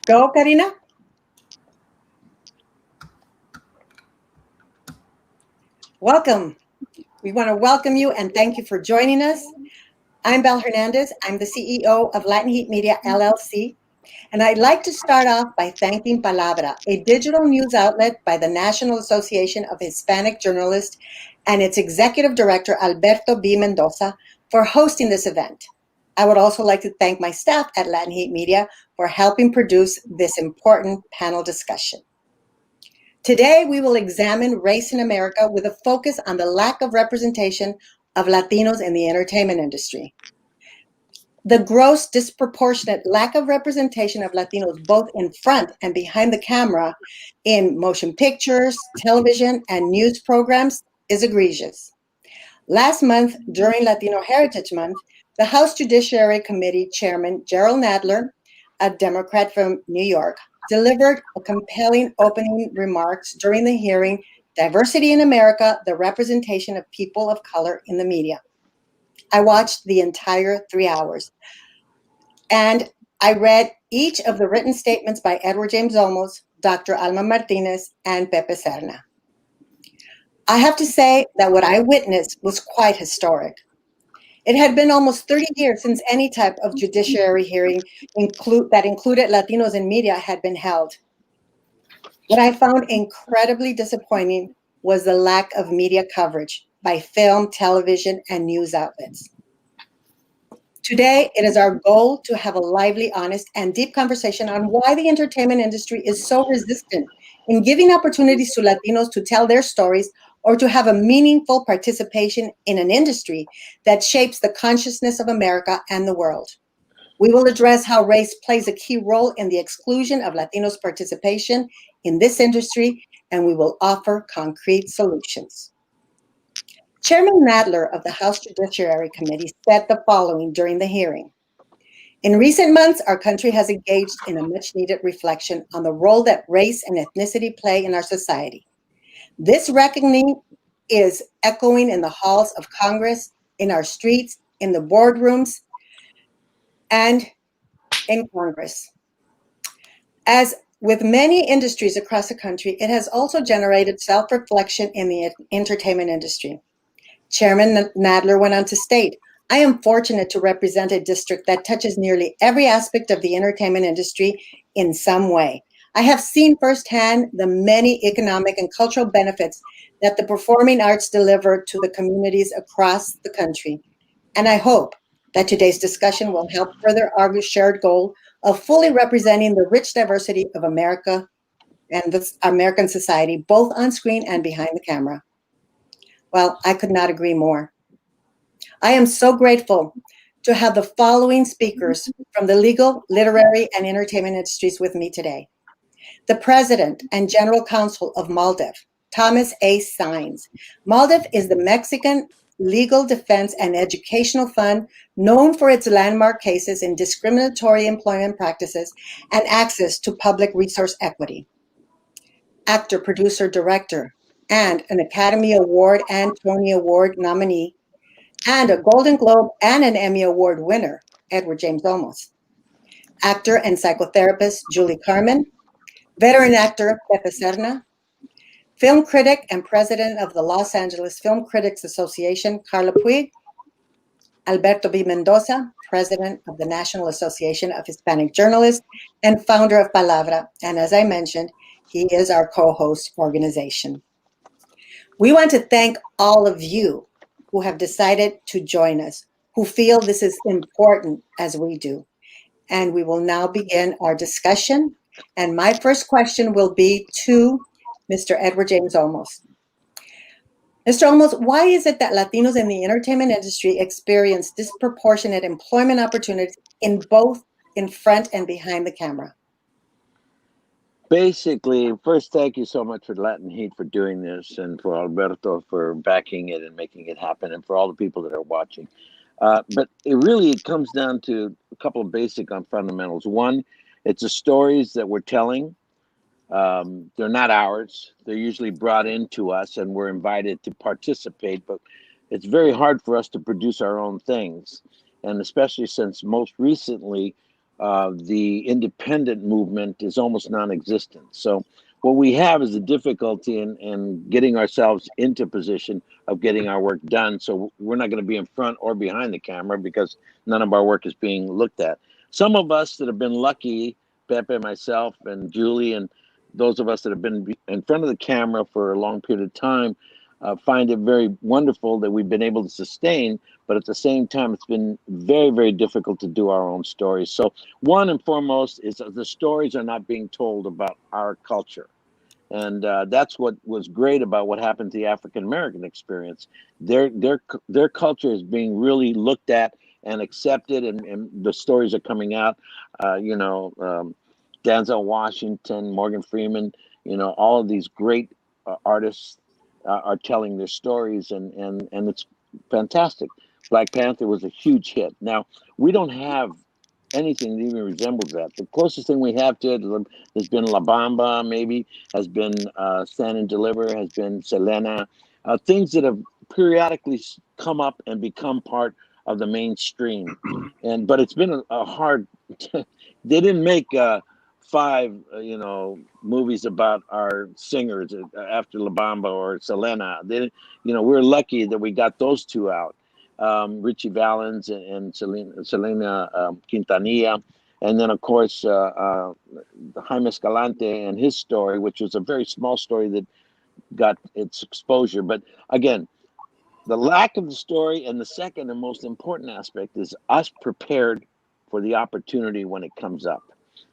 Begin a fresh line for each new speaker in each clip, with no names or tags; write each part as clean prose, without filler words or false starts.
Go, Karina. Welcome. We want to welcome you and thank you for joining us. I'm Bel Hernandez. I'm the CEO of Latin Heat Media, LLC. And I'd like to start off by thanking Palabra, a digital news outlet by the National Association of Hispanic Journalists and its executive director, Alberto B. Mendoza, for hosting this event. I would also like to thank my staff at Latin Heat Media for helping produce this important panel discussion. Today, we will examine race in America with a focus on the lack of representation of Latinos in the entertainment industry. The gross disproportionate lack of representation of Latinos both in front and behind the camera in motion pictures, television, and news programs is egregious. Last month, during Latino Heritage Month, the House Judiciary Committee Chairman Gerald Nadler, a Democrat from New York, delivered a compelling opening remarks during the hearing, Diversity in America, the Representation of People of Color in the Media. I watched the entire 3 hours, and I read each of the written statements by Edward James Olmos, Dr. Alma Martinez, and Pepe Serna. I have to say that what I witnessed was quite historic. It had been almost 30 years since any type of judiciary hearing that included Latinos in media had been held. What I found incredibly disappointing was the lack of media coverage by film, television, and news outlets. Today, it is our goal to have a lively, honest, and deep conversation on why the entertainment industry is so resistant in giving opportunities to Latinos to tell their stories or to have a meaningful participation in an industry that shapes the consciousness of America and the world. We will address how race plays a key role in the exclusion of Latinos' participation in this industry, and we will offer concrete solutions. Chairman Nadler of the House Judiciary Committee said the following during the hearing. In recent months, our country has engaged in a much-needed reflection on the role that race and ethnicity play in our society. This reckoning is echoing in the halls of Congress, in our streets, in the boardrooms, and in Congress. As with many industries across the country, it has also generated self-reflection in the entertainment industry. Chairman Nadler went on to state, I am fortunate to represent a district that touches nearly every aspect of the entertainment industry in some way. I have seen firsthand the many economic and cultural benefits that the performing arts deliver to the communities across the country. And I hope that today's discussion will help further our shared goal of fully representing the rich diversity of America and the American society, both on screen and behind the camera. Well, I could not agree more. I am so grateful to have the following speakers from the legal, literary, and entertainment industries with me today. The President and General Counsel of MALDEF, Thomas A. Saenz. MALDEF is the Mexican Legal Defense and Educational Fund known for its landmark cases in discriminatory employment practices and access to public resource equity. Actor, producer, director, and an Academy Award and Tony Award nominee, and a Golden Globe and an Emmy Award winner, Edward James Olmos. Actor and psychotherapist, Julie Carmen. Veteran actor, Pepe Serna. Film critic and president of the Los Angeles Film Critics Association, Carla Puig. Alberto B. Mendoza, president of the National Association of Hispanic Journalists and founder of Palabra. And as I mentioned, he is our co-host organization. We want to thank all of you who have decided to join us, who feel this is important as we do. And we will now begin our discussion. And my first question will be to Mr. Edward James Olmos. Mr. Olmos, why is it that Latinos in the entertainment industry experience disproportionate employment opportunities in both in front and behind the camera?
Basically, first, thank you so much for Latin Heat for doing this, and for Alberto for backing it and making it happen, and for all the people that are watching. But it comes down to a couple of basic fundamentals. One, it's the stories that we're telling. They're not ours. They're usually brought into us, and we're invited to participate. But it's very hard for us to produce our own things, and especially since most recently, the independent movement is almost non-existent. So what we have is a difficulty in getting ourselves into position of getting our work done. So we're not going to be in front or behind the camera because none of our work is being looked at. Some of us that have been lucky, Pepe, myself, and Julie, and those of us that have been in front of the camera for a long period of time, find it very wonderful that we've been able to sustain, but at the same time, it's been very, very difficult to do our own stories. So one and foremost is that the stories are not being told about our culture. And that's what was great about what happened to the African American experience. Their culture is being really looked at and accepted, and the stories are coming out. Denzel Washington, Morgan Freeman, all of these great artists are telling their stories, and it's fantastic. Black Panther was a huge hit. Now, we don't have anything that even resembles that. The closest thing we have to it has been La Bamba, maybe, has been Stand and Deliver, has been Selena, things that have periodically come up and become part of the mainstream. But it's been a hard. They didn't make 5, movies about our singers after La Bamba or Selena. We're lucky that we got those 2 out. Richie Valens and Selena Quintanilla, and then of course Jaime Escalante and his story, which was a very small story that got its exposure. But again, the lack of the story, and the second and most important aspect is us prepared for the opportunity when it comes up.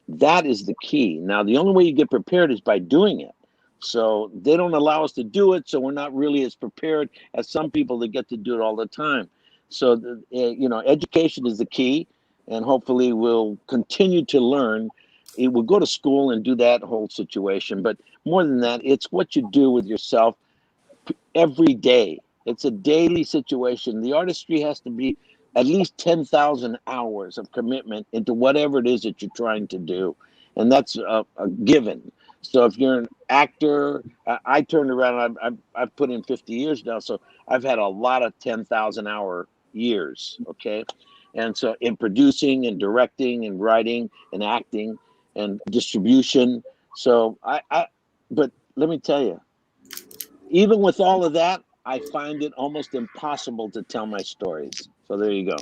That is the key. Now, the only way you get prepared is by doing it. So they don't allow us to do it, so we're not really as prepared as some people that get to do it all the time. So, education is the key, and hopefully we'll continue to learn. We'll go to school and do that whole situation. But more than that, it's what you do with yourself every day. It's a daily situation. The artistry has to be at least 10,000 hours of commitment into whatever it is that you're trying to do. And that's a given. So if you're an actor, I turned around, I've put in 50 years now. So I've had a lot of 10,000 hour years. Okay. And so in producing and directing and writing and acting and distribution. So but let me tell you, even with all of that, I find it almost impossible to tell my stories. So there you go.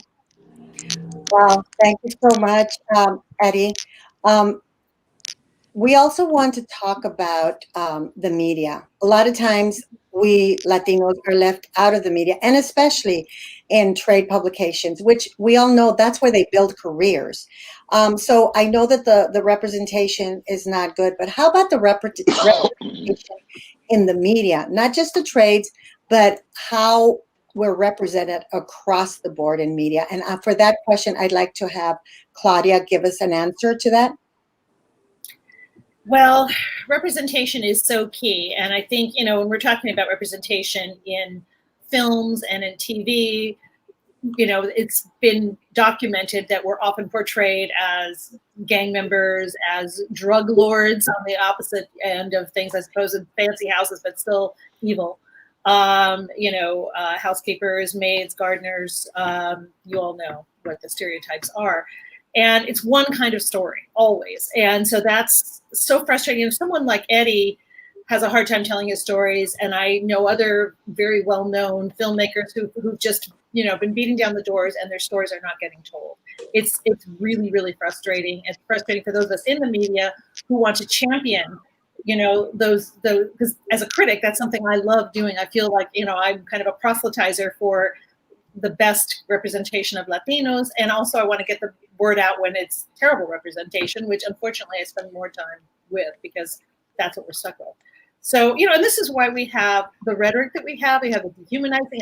Wow, thank you so much, Eddie. Um, we also want to talk about the media. A lot of times we Latinos are left out of the media, and especially in trade publications, which we all know that's where they build careers. So I know that the representation is not good, but how about the representation in the media? Not just the trades, but how we're represented across the board in media. And for that question, I'd like to have Claudia give us an answer to that.
Well, representation is so key. And I think, when we're talking about representation in films and in TV, it's been documented that we're often portrayed as gang members, as drug lords on the opposite end of things, I suppose, in fancy houses, but still evil. Housekeepers, maids, gardeners, you all know what the stereotypes are. And it's one kind of story, always. And so that's so frustrating. If someone like Eddie has a hard time telling his stories, and I know other very well-known filmmakers who've just, been beating down the doors and their stories are not getting told. It's really, really frustrating. It's frustrating for those of us in the media who want to champion, those, because as a critic, that's something I love doing. I feel like, I'm kind of a proselytizer for the best representation of Latinos. And also I want to get the word out when it's terrible representation, which unfortunately I spend more time with because that's what we're stuck with. So, and this is why we have the rhetoric that we have. We have the dehumanizing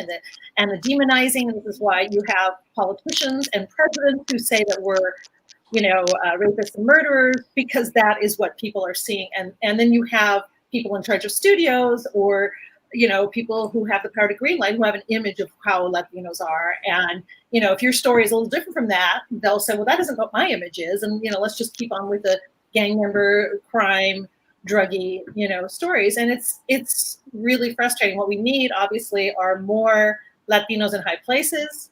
and the demonizing. And this is why you have politicians and presidents who say that we're, rapists and murderers, because that is what people are seeing. And then you have people in charge of studios or people who have the power to greenlight, who have an image of how Latinos are. And, if your story is a little different from that, they'll say, well, that isn't what my image is. And, let's just keep on with the gang member, crime, druggy, stories. And it's really frustrating. What we need, obviously, are more Latinos in high places.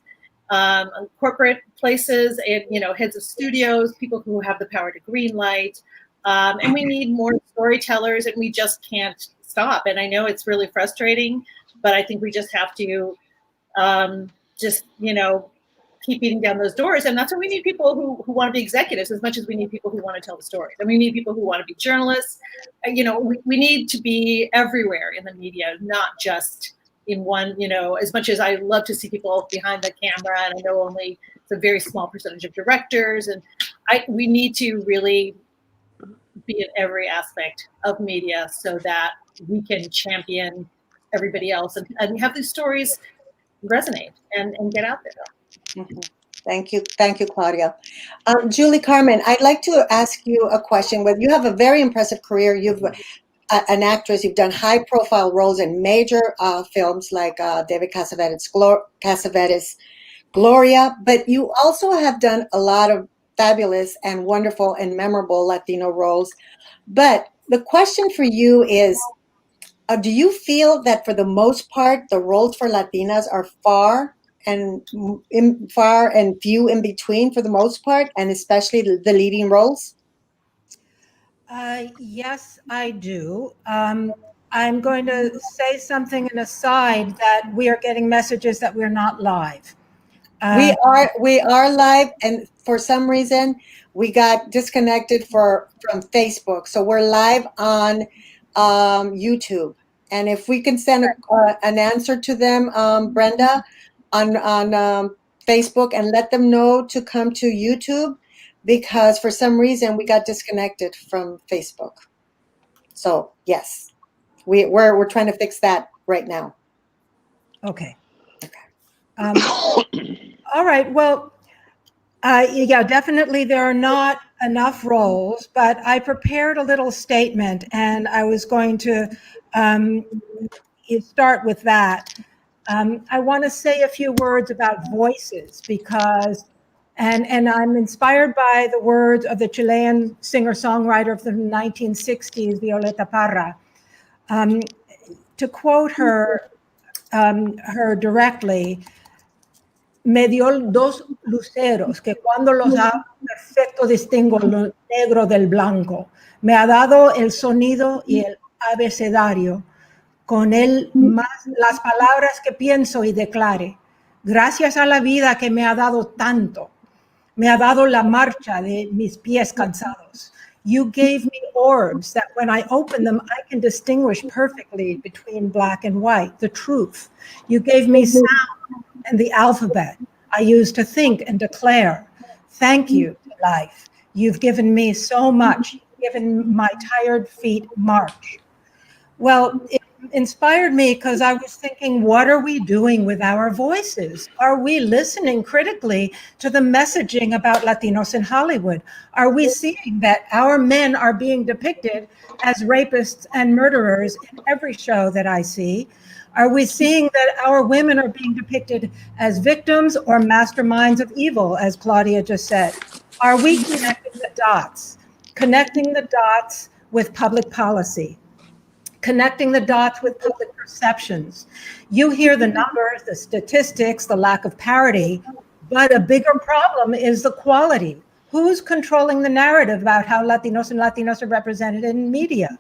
corporate places, and heads of studios, people who have the power to green light, and we need more storytellers, and we just can't stop. And I know it's really frustrating, but I think we just have to just keep beating down those doors. And that's why we need people who want to be executives as much as we need people who want to tell the stories. And we need people who want to be journalists. We need to be everywhere in the media, not just in one, as much as I love to see people behind the camera, and I know only it's a very small percentage of directors, and we need to really be in every aspect of media so that we can champion everybody else and have these stories resonate and get out there.
Mm-hmm. Thank you, Claudia. Julie Carmen, I'd like to ask you a question. Well, you have a very impressive career. You've an actress. You've done high-profile roles in major films like David Cassavetes' Gloria, but you also have done a lot of fabulous and wonderful and memorable Latino roles. But the question for you is, do you feel that for the most part, the roles for Latinas are far and few in between for the most part, and especially the leading roles?
Yes, I do. I'm going to say something in aside that we are getting messages that we're not live.
We are live, and for some reason we got disconnected from Facebook, so we're live on YouTube. And if we can send an answer to them, Brenda, on Facebook, and let them know to come to YouTube, because for some reason we got disconnected from Facebook. So yes, we're trying to fix that right now.
Okay. All right. Well, yeah, definitely there are not enough roles, but I prepared a little statement, and I was going to start with that. I want to say a few words about voices because, and I'm inspired by the words of the Chilean singer-songwriter of the 1960s, Violeta Parra. To quote her directly, me dio dos luceros que cuando los hago perfecto distingo lo negro del blanco. Me ha dado el sonido y el abecedario. Con él más las palabras que pienso y declare. Gracias a la vida que me ha dado tanto. Me ha dado la marcha de mis pies cansados. You gave me orbs that when I open them, I can distinguish perfectly between black and white, the truth. You gave me sound and the alphabet I use to think and declare. Thank you, life. You've given me so much, given my tired feet march. Well, it inspired me because I was thinking, what are we doing with our voices? Are we listening critically to the messaging about Latinos in Hollywood? Are we seeing that our men are being depicted as rapists and murderers in every show that I see? Are we seeing that our women are being depicted as victims or masterminds of evil, as Claudia just said? Are we connecting the dots? Connecting the dots with public policy? Connecting the dots with public perceptions. You hear the numbers, the statistics, the lack of parity, but a bigger problem is the quality. Who's controlling the narrative about how Latinos and Latinas are represented in media?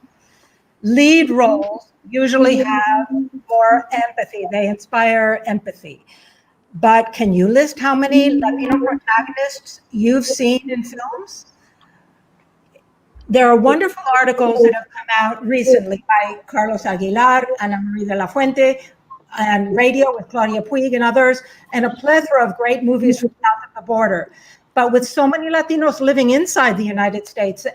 Lead roles usually have more empathy. They inspire empathy. But can you list how many Latino protagonists you've seen in films? There are wonderful articles that have come out recently by Carlos Aguilar, Ana Maria de la Fuente, and Radio with Claudia Puig and others, and a plethora of great movies from south of the border. But with so many Latinos living inside the United States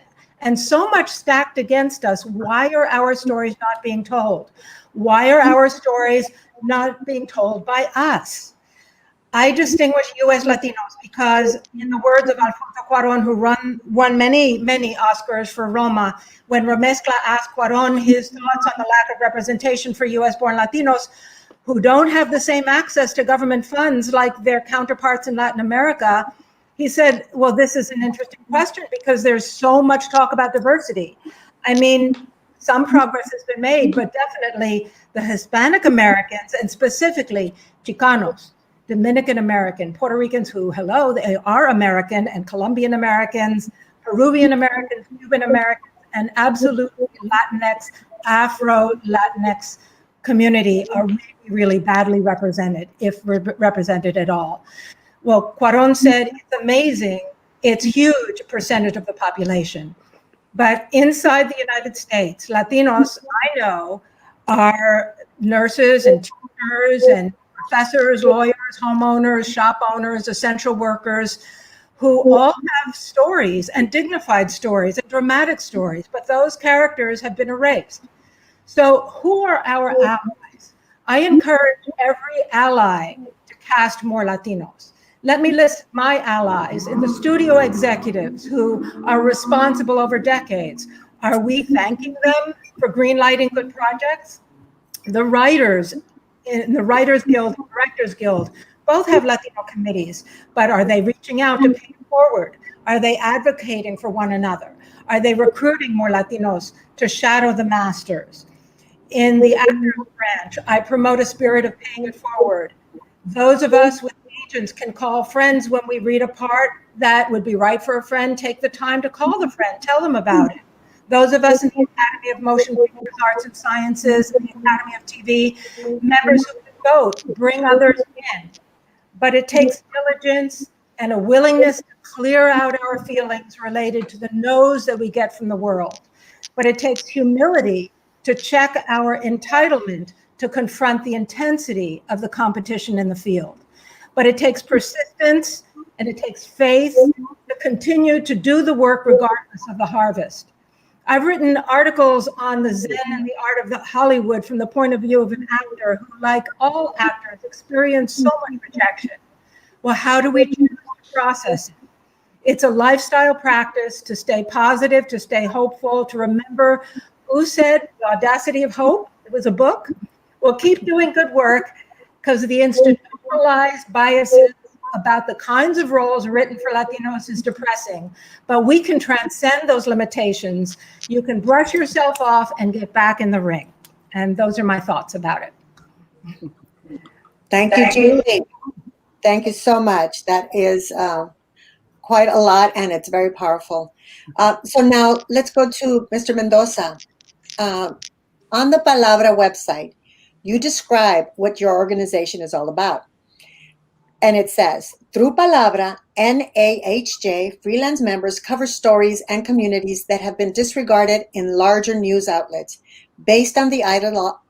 and so much stacked against us, why are our stories not being told? Why are our stories not being told by us? I distinguish you as Latinos because, in the words of Alfonso Cuarón, who won many, many Oscars for Roma, when Remezcla asked Cuarón his thoughts on the lack of representation for US-born Latinos who don't have the same access to government funds like their counterparts in Latin America, he said, well, this is an interesting question because there's so much talk about diversity. I mean, some progress has been made, but definitely the Hispanic Americans, and specifically Chicanos, Dominican American, Puerto Ricans who, hello, they are American, and Colombian Americans, Peruvian Americans, Cuban Americans, and absolutely Latinx, Afro-Latinx community are really, really badly represented, if represented at all. Well, Cuarón said, it's amazing, it's huge percentage of the population. But inside the United States, Latinos, I know, are nurses and teachers and professors, lawyers, homeowners, shop owners, essential workers, who all have stories and dignified stories and dramatic stories, but those characters have been erased. So who are our allies? I encourage every ally to cast more Latinos. Let me list my allies in the studio executives who are responsible over decades. Are we thanking them for greenlighting good projects? The writers in the Writers Guild, Directors Guild, both have Latino committees, but are they reaching out to pay it forward? Are they advocating for one another? Are they recruiting more Latinos to shadow the masters? In the actors branch, I promote a spirit of paying it forward. Those of us with agents can call friends when we read a part that would be right for a friend, take the time to call the friend, tell them about it. Those of us in the Academy of Motion Pictures, Arts and Sciences, the Academy of TV, members who can vote, bring others in. But it takes diligence and a willingness to clear out our feelings related to the no's that we get from the world. But it takes humility to check our entitlement to confront the intensity of the competition in the field. But it takes persistence and it takes faith to continue to do the work regardless of the harvest. I've written articles on the Zen and the art of the Hollywood from the point of view of an actor who, like all actors, experienced so much rejection. Well, how do we choose to process it? It's a lifestyle practice to stay positive, to stay hopeful, to remember who said The Audacity of Hope? It was a book. Well, keep doing good work, because the institutionalized biases about the kinds of roles written for Latinos is depressing, but we can transcend those limitations. You can brush yourself off and get back in the ring. And those are my thoughts about it.
Thank you, Julie. Thank you so much. That is quite a lot, and it's very powerful. So now let's go to Mr. Mendoza. On the Palabra website, you describe what your organization is all about. And it says, through Palabra, NAHJ freelance members cover stories and communities that have been disregarded in larger news outlets based on the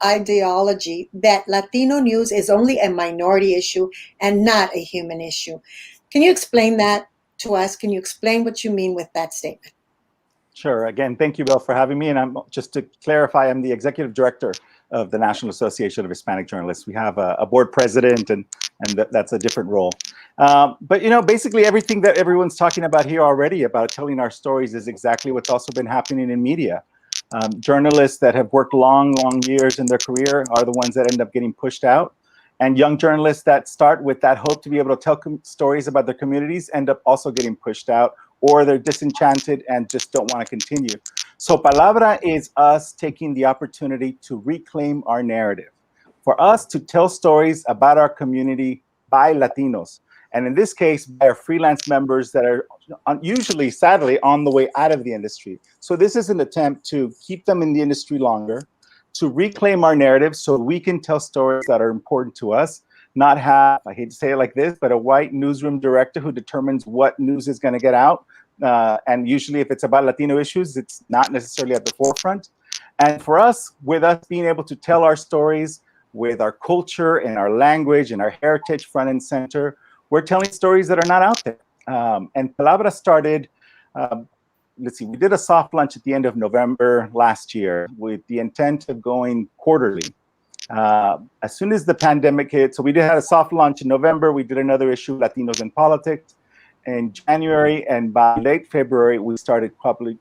ideology that Latino news is only a minority issue and not a human issue. Can you explain that to us? Can you explain what you mean with that statement?
Sure. Again, thank you, Bill, for having me. And just to clarify, I'm the executive director of the National Association of Hispanic Journalists. We have a board president, and that's a different role. But, you know, basically everything that everyone's talking about here already about telling our stories is exactly what's also been happening in media. Journalists that have worked long years in their career are the ones that end up getting pushed out. And young journalists that start with that hope to be able to tell stories about their communities end up also getting pushed out, or they're disenchanted and just don't want to continue. So Palabra is us taking the opportunity to reclaim our narrative, for us to tell stories about our community by Latinos. And in this case, by our freelance members that are usually, sadly, on the way out of the industry. So this is an attempt to keep them in the industry longer, to reclaim our narrative so we can tell stories that are important to us, not have, I hate to say it like this, but a white newsroom director who determines what news is going to get out. And usually if it's about Latino issues, it's not necessarily at the forefront. And for us, with us being able to tell our stories with our culture and our language and our heritage front and center, we're telling stories that are not out there. And Palabra started, let's see, we did a soft launch at the end of November last year with the intent of going quarterly. As soon as the pandemic hit, so we did have a soft launch in November, we did another issue, Latinos in Politics, in January, and by late February, we started publishing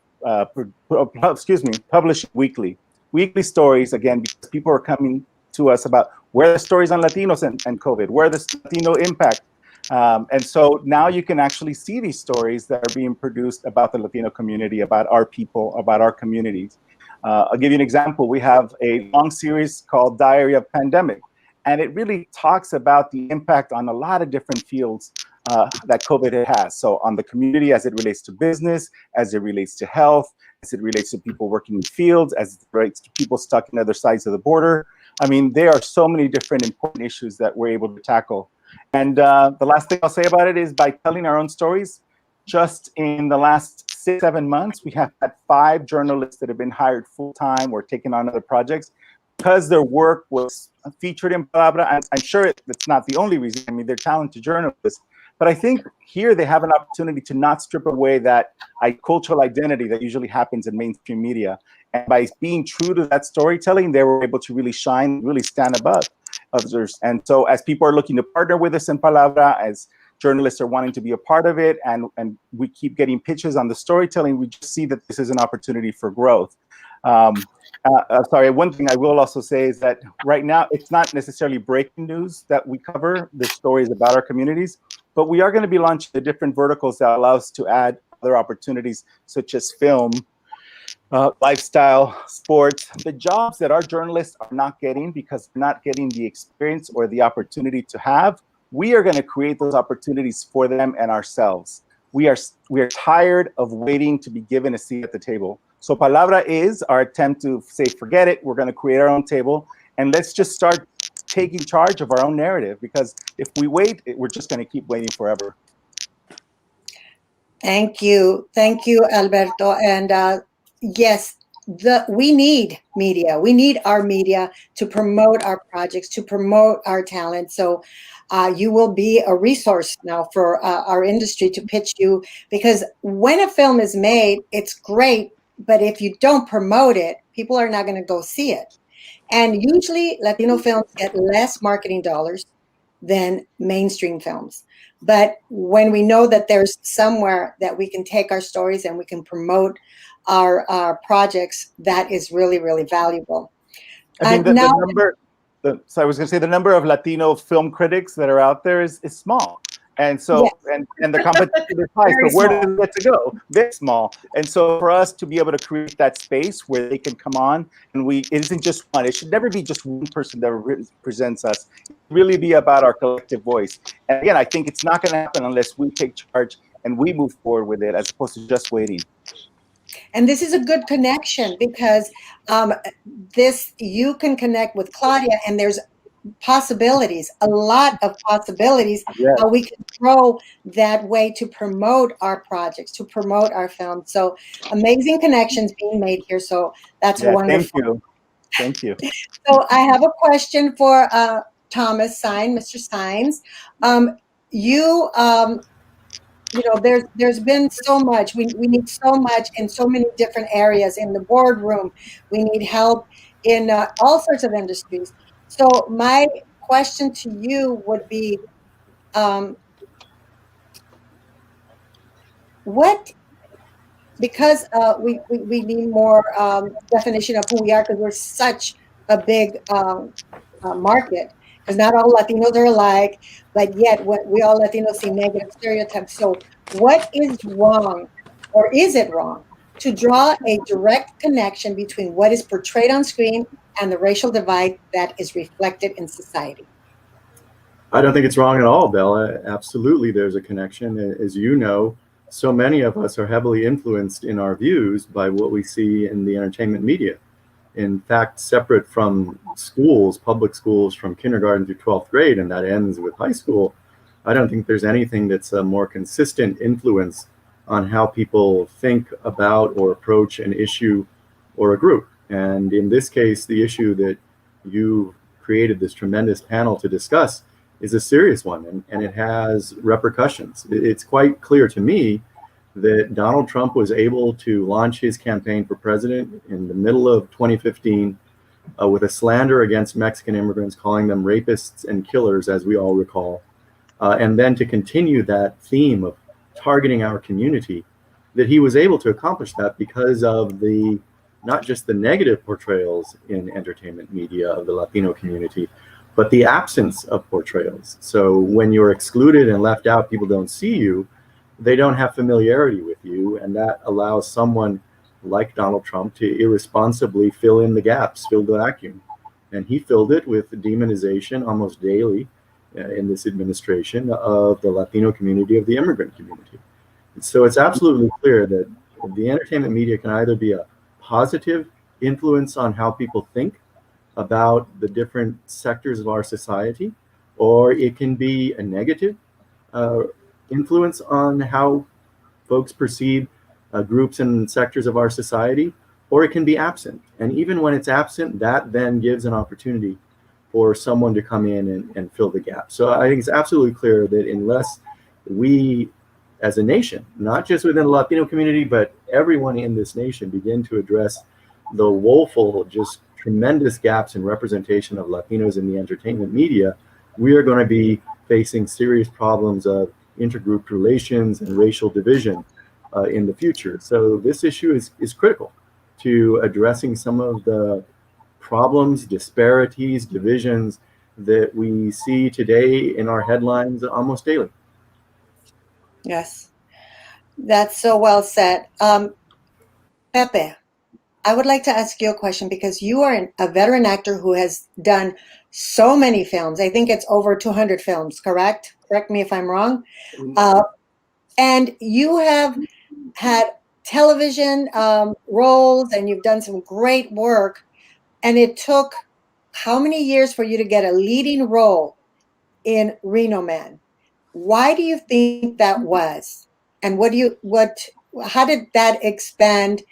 weekly stories, again, because people are coming to us about where are the stories on Latinos and COVID, where the Latino impact. And so now you can actually see these stories that are being produced about the Latino community, about our people, about our communities. I'll give you an example. We have a long series called Diary of Pandemic. And it really talks about the impact on a lot of different fields that COVID has. So on the community as it relates to business, as it relates to health, as it relates to people working in fields, as it relates to people stuck in other sides of the border. I mean, there are so many different important issues that we're able to tackle. And the last thing I'll say about it is by telling our own stories, just in the last 6-7 months, we have had 5 journalists that have been hired full-time or taken on other projects because their work was featured in Palabra. I'm sure that's not the only reason. I mean, they're talented journalists. But I think here they have an opportunity to not strip away that cultural identity that usually happens in mainstream media. And by being true to that storytelling, they were able to really shine, really stand above others. And so as people are looking to partner with us in Palabra, as journalists are wanting to be a part of it, and we keep getting pitches on the storytelling, we just see that this is an opportunity for growth. Sorry, one thing I will also say is that right now, it's not necessarily breaking news that we cover, the stories about our communities, but we are going to be launching the different verticals that allow us to add other opportunities, such as film, lifestyle, sports, the jobs that our journalists are not getting because they're not getting the experience or the opportunity to have. We are going to create those opportunities for them and ourselves. We are tired of waiting to be given a seat at the table. So Palabra is our attempt to say, forget it, we're going to create our own table, and let's just start taking charge of our own narrative, because if we wait, we're just going to keep waiting forever.
Thank you, Alberto. And yes, we need media. We need our media to promote our projects, to promote our talent. So you will be a resource now for our industry to pitch you, because when a film is made, it's great, but if you don't promote it, people are not going to go see it. And usually Latino films get less marketing dollars than mainstream films. But when we know that there's somewhere that we can take our stories and we can promote our projects, that is really, really valuable.
I mean, so I was going to say the number of Latino film critics that are out there is small. And so, yes. and the competition is high. So where does it get to go? Very small. And so for us to be able to create that space where they can come on, and it isn't just one. It should never be just one person that represents us. It should really be about our collective voice. And again, I think it's not going to happen unless we take charge and we move forward with it, as opposed to just waiting.
And this is a good connection, because you can connect with Claudia, and there's possibilities, a lot of possibilities,
yes.
How we can grow that way to promote our projects, to promote our films. So amazing connections being made here. So that's wonderful.
Thank you.
So I have a question for Thomas Saenz, Mr. Saenz. You know, there's been so much. We need so much in so many different areas. In the boardroom, we need help in all sorts of industries. So my question to you would be, because we need more definition of who we are, because we're such a big market, because not all Latinos are alike, but yet we all Latinos see negative stereotypes. So what is wrong, or is it wrong, to draw a direct connection between what is portrayed on screen and the racial divide that is reflected in society?
I don't think it's wrong at all, Bella. Absolutely, there's a connection. As you know, so many of us are heavily influenced in our views by what we see in the entertainment media. In fact, separate from schools, public schools, from kindergarten through 12th grade, and that ends with high school, I don't think there's anything that's a more consistent influence on how people think about or approach an issue or a group. And in this case, the issue that you created this tremendous panel to discuss is a serious one, and it has repercussions. It's quite clear to me that Donald Trump was able to launch his campaign for president in the middle of 2015 with a slander against Mexican immigrants, calling them rapists and killers, as we all recall, and then to continue that theme of targeting our community, that he was able to accomplish that because of not just the negative portrayals in entertainment media of the Latino community, but the absence of portrayals. So when you're excluded and left out, people don't see you, they don't have familiarity with you, and that allows someone like Donald Trump to irresponsibly fill in the gaps, fill the vacuum. And he filled it with demonization almost daily in this administration of the Latino community, of the immigrant community. And so it's absolutely clear that the entertainment media can either be a positive influence on how people think about the different sectors of our society, or it can be a negative influence on how folks perceive groups and sectors of our society, or it can be absent. And even when it's absent, that then gives an opportunity for someone to come in and fill the gap. So I think it's absolutely clear that unless we as a nation, not just within the Latino community, but everyone in this nation, begin to address the woeful, just tremendous gaps in representation of Latinos in the entertainment media, we are going to be facing serious problems of intergroup relations and racial division in the future. So this issue is critical to addressing some of the problems, disparities, divisions that we see today in our headlines almost daily.
Yes, that's so well said. Pepe, I would like to ask you a question because you are a veteran actor who has done so many films. I think it's over 200 films, correct? Correct me if I'm wrong. And you have had television roles and you've done some great work. And it took how many years for you to get a leading role in Reno Man? Why do you think that was? And how did that expand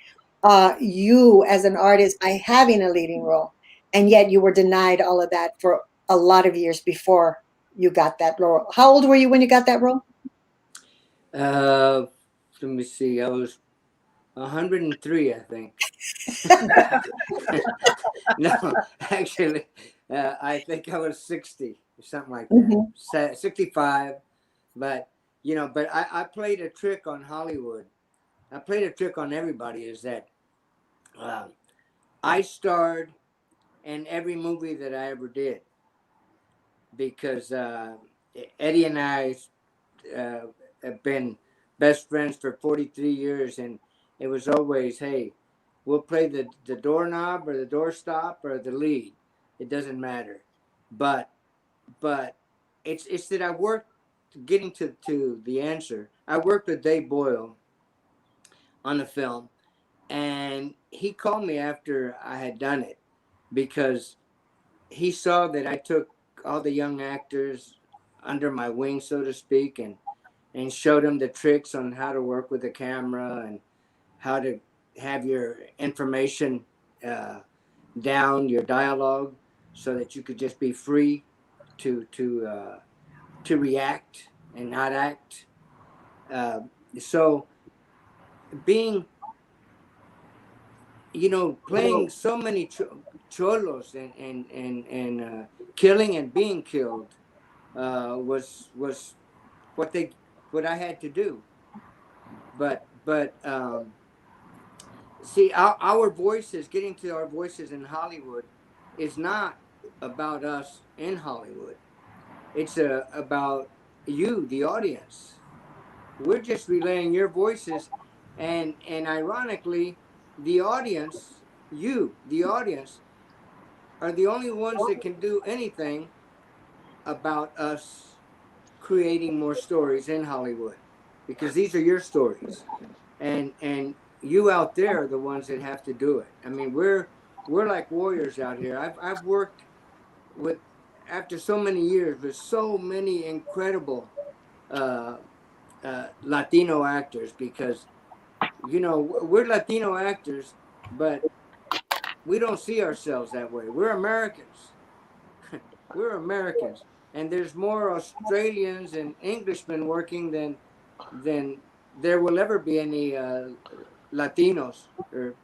you as an artist by having a leading role? And yet you were denied all of that for a lot of years before you got that role. How old were you when you got that role?
Let me see. I was 103, I think. No, actually, I think I was 60 or something like that. 65. But, but I played a trick on Hollywood. I played a trick on everybody, is that I starred in every movie that I ever did. Because Eddie and I have been best friends for 43 years, and it was always, hey, we'll play the doorknob or the doorstop or the lead. It doesn't matter. But it's that I worked, getting to the answer, I worked with Dave Boyle on the film, and he called me after I had done it because he saw that I took all the young actors under my wing, so to speak, and showed them the tricks on how to work with the camera and how to have your information down, your dialogue, so that you could just be free to react and not act. So being, playing so many cholos and killing and being killed was what I had to do. But see, our voices, getting to our voices in Hollywood, is not about us in Hollywood. It's about you, the audience. We're just relaying your voices, and ironically, the audience, you, the audience, are the only ones that can do anything about us creating more stories in Hollywood, because these are your stories, and you out there are the ones that have to do it. I mean, we're like warriors out here. I've worked with, after so many years, with so many incredible Latino actors, because we're Latino actors, but we don't see ourselves that way. We're Americans. We're Americans, and there's more Australians and Englishmen working than there will ever be any Latinos or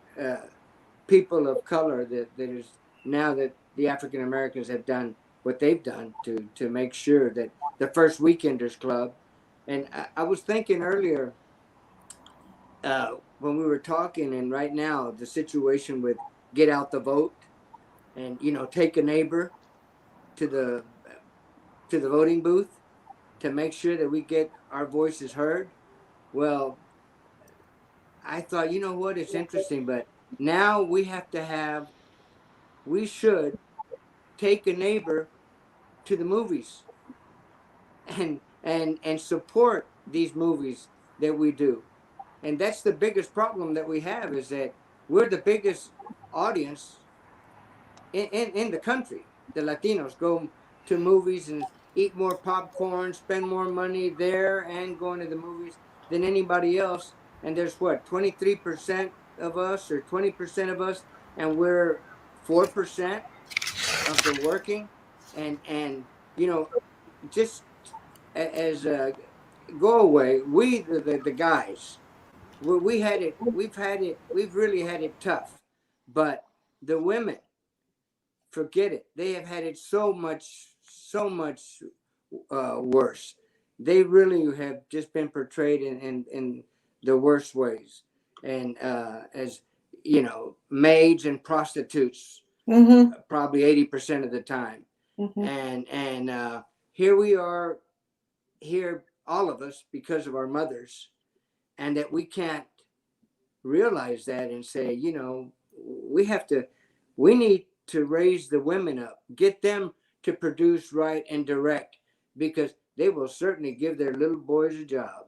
people of color that is, now that the African Americans have done what they've done to make sure that the First Weekenders Club. And I was thinking earlier when we were talking, and right now the situation with Get Out the Vote, and take a neighbor to the voting booth to make sure that we get our voices heard. Well, I thought, what, it's interesting, but now we should take a neighbor to the movies and support these movies that we do. And that's the biggest problem that we have, is that we're the biggest audience in the country. The Latinos go to movies and eat more popcorn, spend more money there and going to the movies than anybody else. And there's what, 23% of us or 20% of us, and we're 4% of the working. And you know, just as a go away, we the guys, we had it, we've really had it tough. But the women, forget it. They have had it so much worse. They really have just been portrayed in the worst ways, and as you know, maids and prostitutes, probably 80% of the time. And here we are, here all of us, because of our mothers, and that we can't realize that and say, you know, we need to raise the women up, get them to produce, write, and direct, because they will certainly give their little boys a job.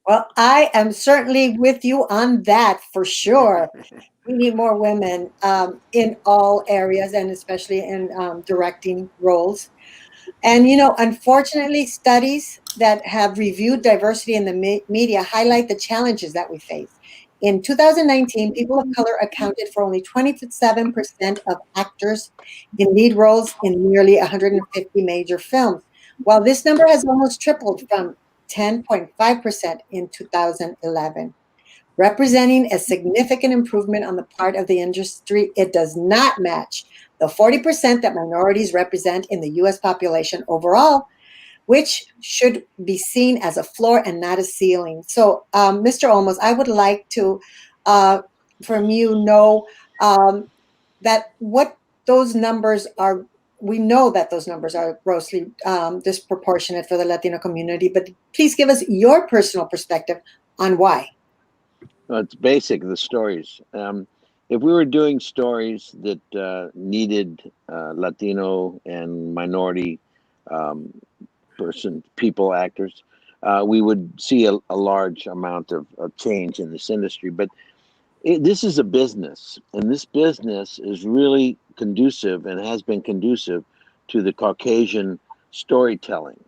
Well, I am certainly with you on that for sure. We need more women in all areas, and especially in directing roles. And, you know, unfortunately, studies that have reviewed diversity in the media highlight the challenges that we face. In 2019, people of color accounted for only 27% of actors in lead roles in nearly 150 major films, while this number has almost tripled from 10.5% in 2011. Representing a significant improvement on the part of the industry, it does not match the 40% that minorities represent in the US population overall, which should be seen as a floor and not a ceiling. So, Mr. Olmos, I would like to, from you, know that what those numbers are. We know that those numbers are grossly disproportionate for the Latino community, but please give us your personal perspective on why.
Well, it's basic, the stories. If we were doing stories that needed Latino and minority people, actors, we would see a large amount of change in this industry. But this is a business, and this business is really conducive and has been conducive to the Caucasian storytelling.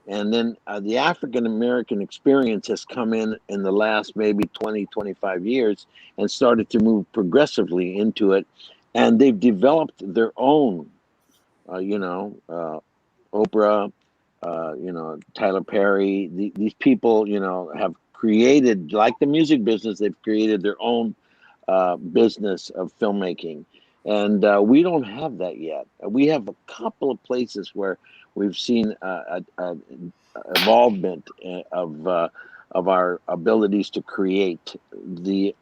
And then the African American experience has come in the last maybe 20, 25 years and started to move progressively into it. And they've developed their own, Oprah, Tyler Perry. These people, have created, like the music business, they've created their own business of filmmaking. And we don't have that yet. We have a couple of places where we've seen involvement of our abilities to create the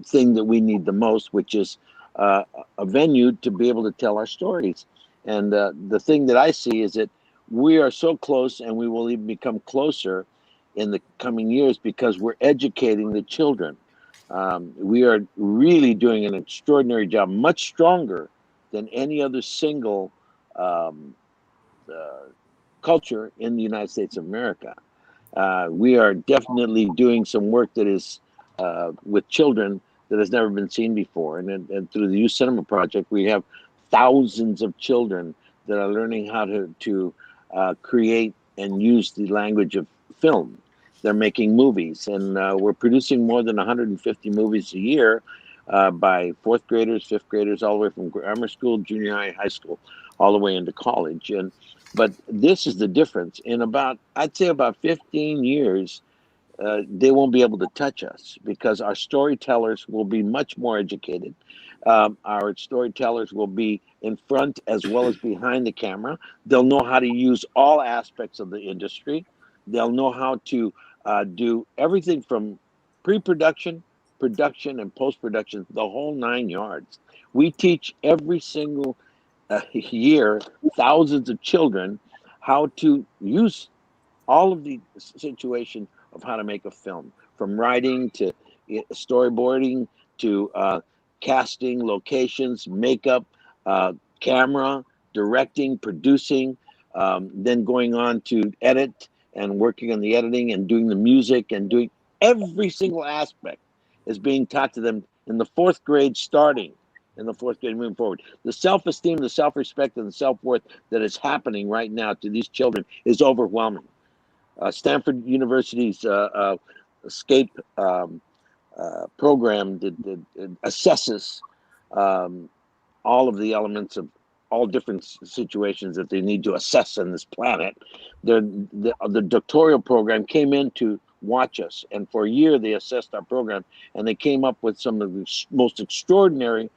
thing that we need the most, which is a venue to be able to tell our stories. And the thing that I see is that we are so close, and we will even become closer in the coming years because we're educating the children. We are really doing an extraordinary job, much stronger than any other single culture in the United States of America. We are definitely doing some work that is with children that has never been seen before. And through the Youth Cinema Project, we have thousands of children that are learning how to create and use the language of film. They're making movies, and we're producing more than 150 movies a year by fourth graders, fifth graders, all the way from grammar school, junior high, high school, all the way into college. But this is the difference. In I'd say about 15 years, they won't be able to touch us because our storytellers will be much more educated. Our storytellers will be in front as well as behind the camera. They'll know how to use all aspects of the industry. They'll know how to do everything from pre-production, production, and post-production, the whole 9 yards. We teach every single year thousands of children how to use all of the situation of how to make a film, from writing to storyboarding to casting, locations, makeup, camera, directing, producing, then going on to edit and working on the editing and doing the music and doing every single aspect is being taught to them in the fourth grade, starting in the fourth grade, moving forward. The self-esteem, the self-respect, and the self-worth that is happening right now to these children is overwhelming. Stanford University's Escape program that assesses all of the elements of all different situations that they need to assess on this planet. The doctoral program came in to watch us, and for a year they assessed our program, and they came up with some of the most extraordinary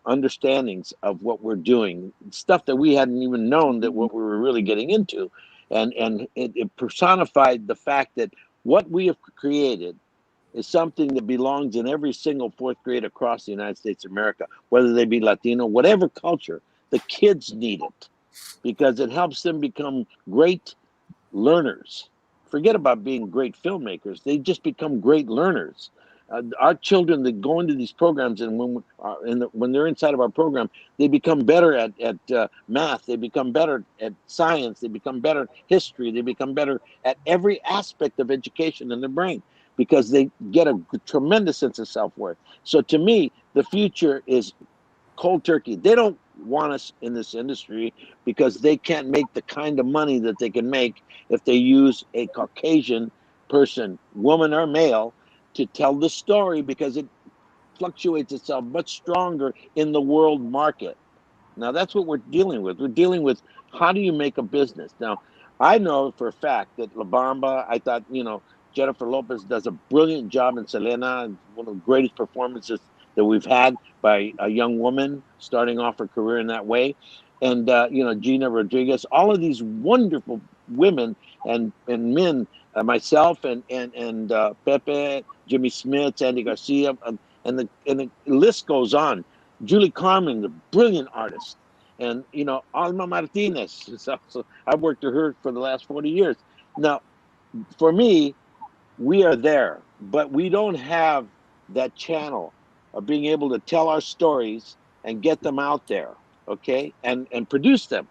understandings of what we're doing, stuff that we hadn't even known that what we were really getting into, and it personified the fact that what we have created is something that belongs in every single fourth grade across the United States of America, whether they be Latino, whatever culture. The kids need it because it helps them become great learners. Forget about being great filmmakers. They just become great learners. Our children that go into these programs, and when they're inside of our program, they become better at math. They become better at science. They become better at history. They become better at every aspect of education in their brain because they get a tremendous sense of self-worth. So to me, the future is cold turkey. They don't want us in this industry because they can't make the kind of money that they can make if they use a Caucasian person, woman or male, to tell the story, because it fluctuates itself much stronger in the world market. Now that's what we're dealing with. We're dealing with how do you make a business. Now, I know for a fact that La Bamba, I thought, Jennifer Lopez does a brilliant job in Selena, one of the greatest performances that we've had by a young woman starting off her career in that way. And, Gina Rodriguez, all of these wonderful women and men, myself and Pepe, Jimmy Smith, Sandy Garcia, and the list goes on. Julie Carmen, the brilliant artist. And, Alma Martinez. So I've worked with her for the last 40 years. Now, for me, we are there, but we don't have that channel of being able to tell our stories and get them out there, okay, and produce them,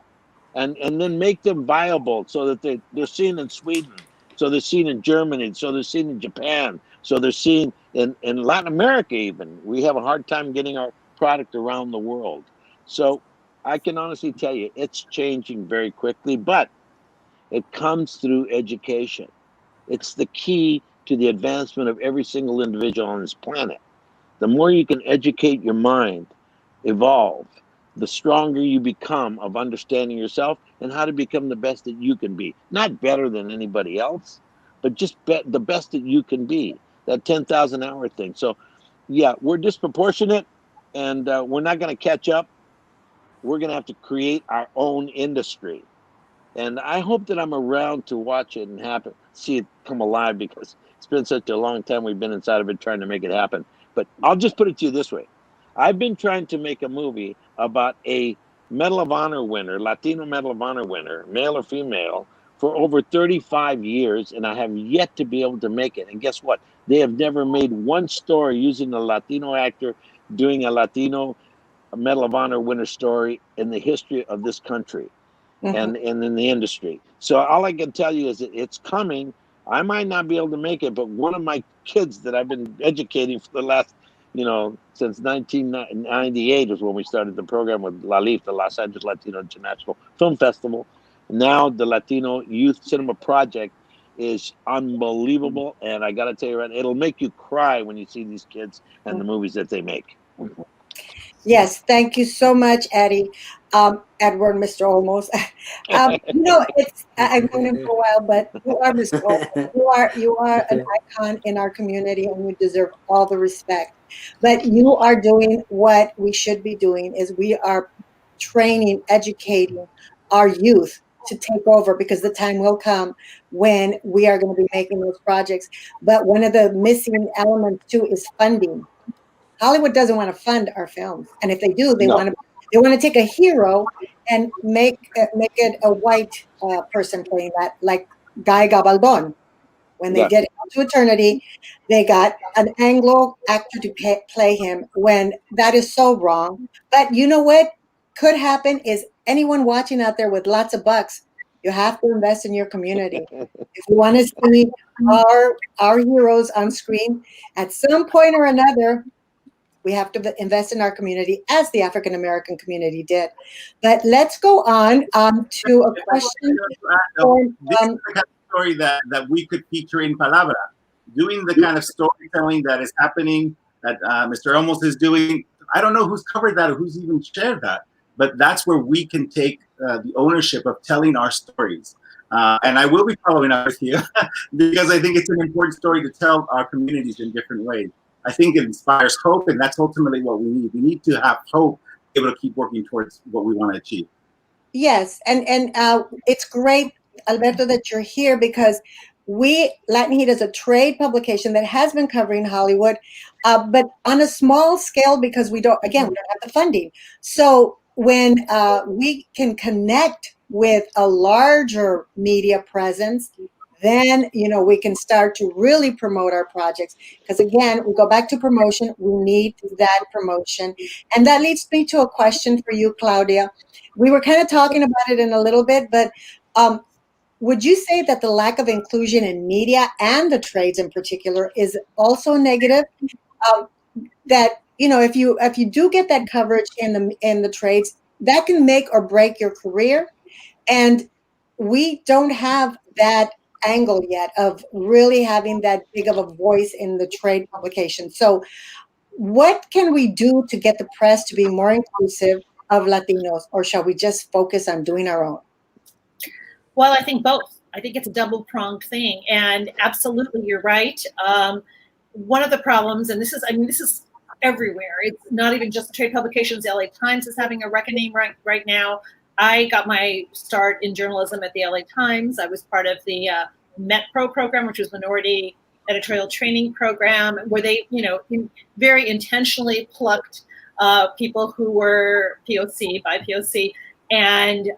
and then make them viable so that they're seen in Sweden, so they're seen in Germany, so they're seen in Japan, so they're seen in Latin America even. We have a hard time getting our product around the world. So I can honestly tell you it's changing very quickly, but it comes through education. It's the key to the advancement of every single individual on this planet. The more you can educate your mind, evolve, the stronger you become of understanding yourself and how to become the best that you can be. Not better than anybody else, but just the best that you can be. That 10,000 hour thing. So, yeah, we're disproportionate, and we're not going to catch up. We're going to have to create our own industry. And I hope that I'm around to watch it and see it come alive, because it's been such a long time we've been inside of it trying to make it happen. But I'll just put it to you this way. I've been trying to make a movie about a Medal of Honor winner, Latino Medal of Honor winner, male or female, for over 35 years, and I have yet to be able to make it. And guess what? They have never made one story using a Latino actor doing a Latino Medal of Honor winner story in the history of this country. And in the industry. So all I can tell you is that it's coming. I might not be able to make it, but one of my kids that I've been educating for the last, since 1998 is when we started the program with LALIF, the Los Angeles Latino International Film Festival. Now the Latino Youth Cinema Project is unbelievable. And I got to tell you, it'll make you cry when you see these kids and the movies that they make.
Yes, thank you so much, Eddie. Edward, Mr. Olmos. I've known him for a while, but you are Mr. Olmos. You are an icon in our community, and you deserve all the respect. But you are doing what we should be doing, is we are training, educating our youth to take over, because the time will come when we are going to be making those projects. But one of the missing elements too is funding. Hollywood doesn't want to fund our films, and if they do, they want to take a hero and make it a white person playing that, like Guy Gabaldon. When they get to eternity, they got an Anglo actor to play him, when that is so wrong. But you know what? could happen is anyone watching out there with lots of bucks, you have to invest in your community. If you want to see our heroes on screen, at some point or another, we have to invest in our community as the African American community did. But let's go on to a question.
This is the kind of story that we could feature in Palabra, doing the kind of storytelling that is happening, that Mr. Olmos is doing. I don't know who's covered that or who's even shared that, but that's where we can take the ownership of telling our stories. And I will be following up with you because I think it's an important story to tell our communities in different ways. I think it inspires hope, and that's ultimately what we need. We need to have hope, be able to keep working towards what we want to achieve.
Yes, and it's great, Alberto, that you're here, because Latin Heat is a trade publication that has been covering Hollywood, but on a small scale, because we don't have the funding. So when we can connect with a larger media presence, then we can start to really promote our projects. Because again, we go back to promotion. We need that promotion, and that leads me to a question for you, Claudia. We were kind of talking about it in a little bit, but would you say that the lack of inclusion in media and the trades in particular is also negative? That if you do get that coverage in the trades, that can make or break your career, and we don't have that angle yet of really having that big of a voice in the trade publication. So what can we do to get the press to be more inclusive of Latinos, or shall we just focus on doing our own?
Well, I think both. I think it's a double-pronged thing, and absolutely, you're right. One of the problems, and this is everywhere. It's not even just the trade publications. The LA Times is having a reckoning right now. I got my start in journalism at the LA Times. I was part of the METPRO program, which was Minority Editorial Training Program, where they, very intentionally plucked people who were POC by POC, and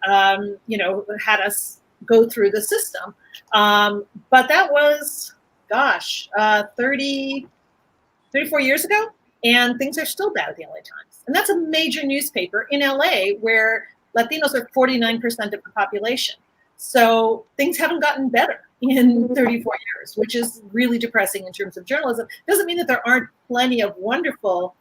had us go through the system. But that was, 34 years ago, and things are still bad at the LA Times. And that's a major newspaper in LA where Latinos are 49% of the population. So things haven't gotten better in 34 years, which is really depressing in terms of journalism. Doesn't mean that there aren't plenty of wonderful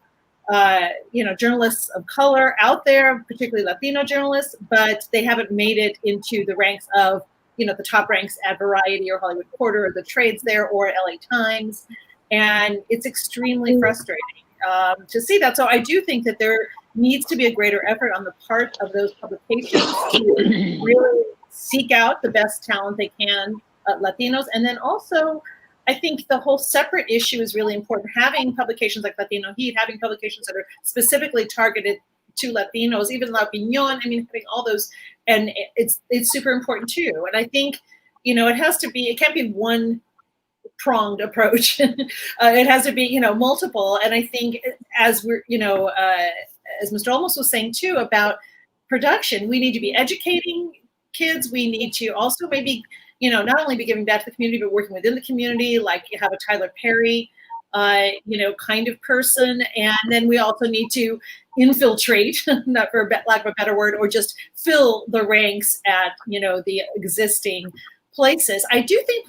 journalists of color out there, particularly Latino journalists, but they haven't made it into the ranks of, the top ranks at Variety or Hollywood Reporter or the trades there or LA Times. And it's extremely frustrating to see that. So I do think that there needs to be a greater effort on the part of those publications to really seek out the best talent they can, Latinos. And then also, I think the whole separate issue is really important. Having publications like Latino Heat, having publications that are specifically targeted to Latinos, even La Opinión, having all those, and it's super important too. And I think, it can't be one pronged approach. It has to be, multiple. And I think as we're, as Mr. Olmos was saying too about production, we need to be educating kids. We need to also maybe, not only be giving back to the community, but working within the community, like you have a Tyler Perry, kind of person. And then we also need to infiltrate, not for lack of a better word, or just fill the ranks at, the existing places. I do think,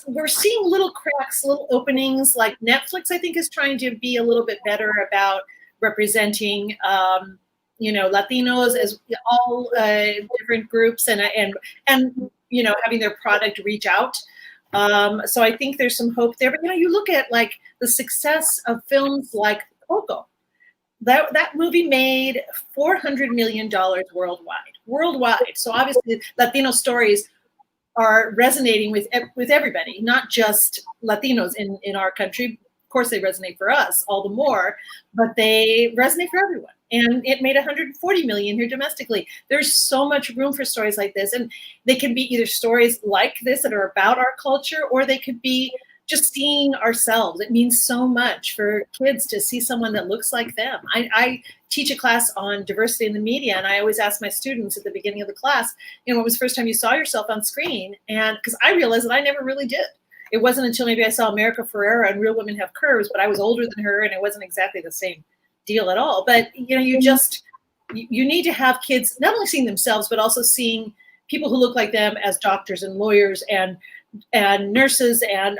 we're seeing little cracks, little openings, like Netflix, I think, is trying to be a little bit better about representing, Latinos as all different groups and having their product reach out. So I think there's some hope there. But, you look at like the success of films like Coco. That movie made $400 million worldwide. So obviously Latino stories are resonating with everybody, not just Latinos in our country. Of course, they resonate for us all the more, but they resonate for everyone. And it made $140 million here domestically. There's so much room for stories like this, and they can be either stories like this that are about our culture, or they could be just seeing ourselves. It means so much for kids to see someone that looks like them. I teach a class on diversity in the media, and I always ask my students at the beginning of the class, when was the first time you saw yourself on screen? And because I realized that I never really did. It wasn't until maybe I saw America Ferrera and Real Women Have Curves, but I was older than her, and it wasn't exactly the same deal at all. But you need to have kids not only seeing themselves, but also seeing people who look like them as doctors and lawyers and nurses and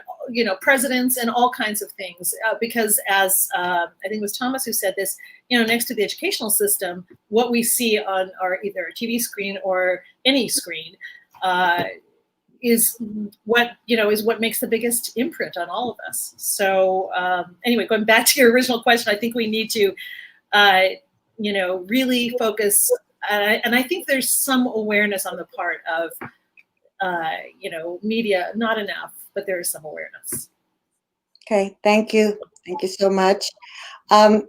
presidents and all kinds of things. Because as I think it was Thomas who said this, next to the educational system, what we see on our either a TV screen or any screen is what makes the biggest imprint on all of us. So anyway, going back to your original question, I think we need to really focus. And I think there's some awareness on the part of, media, not enough, but there is some awareness.
Okay, thank you. Thank you so much. I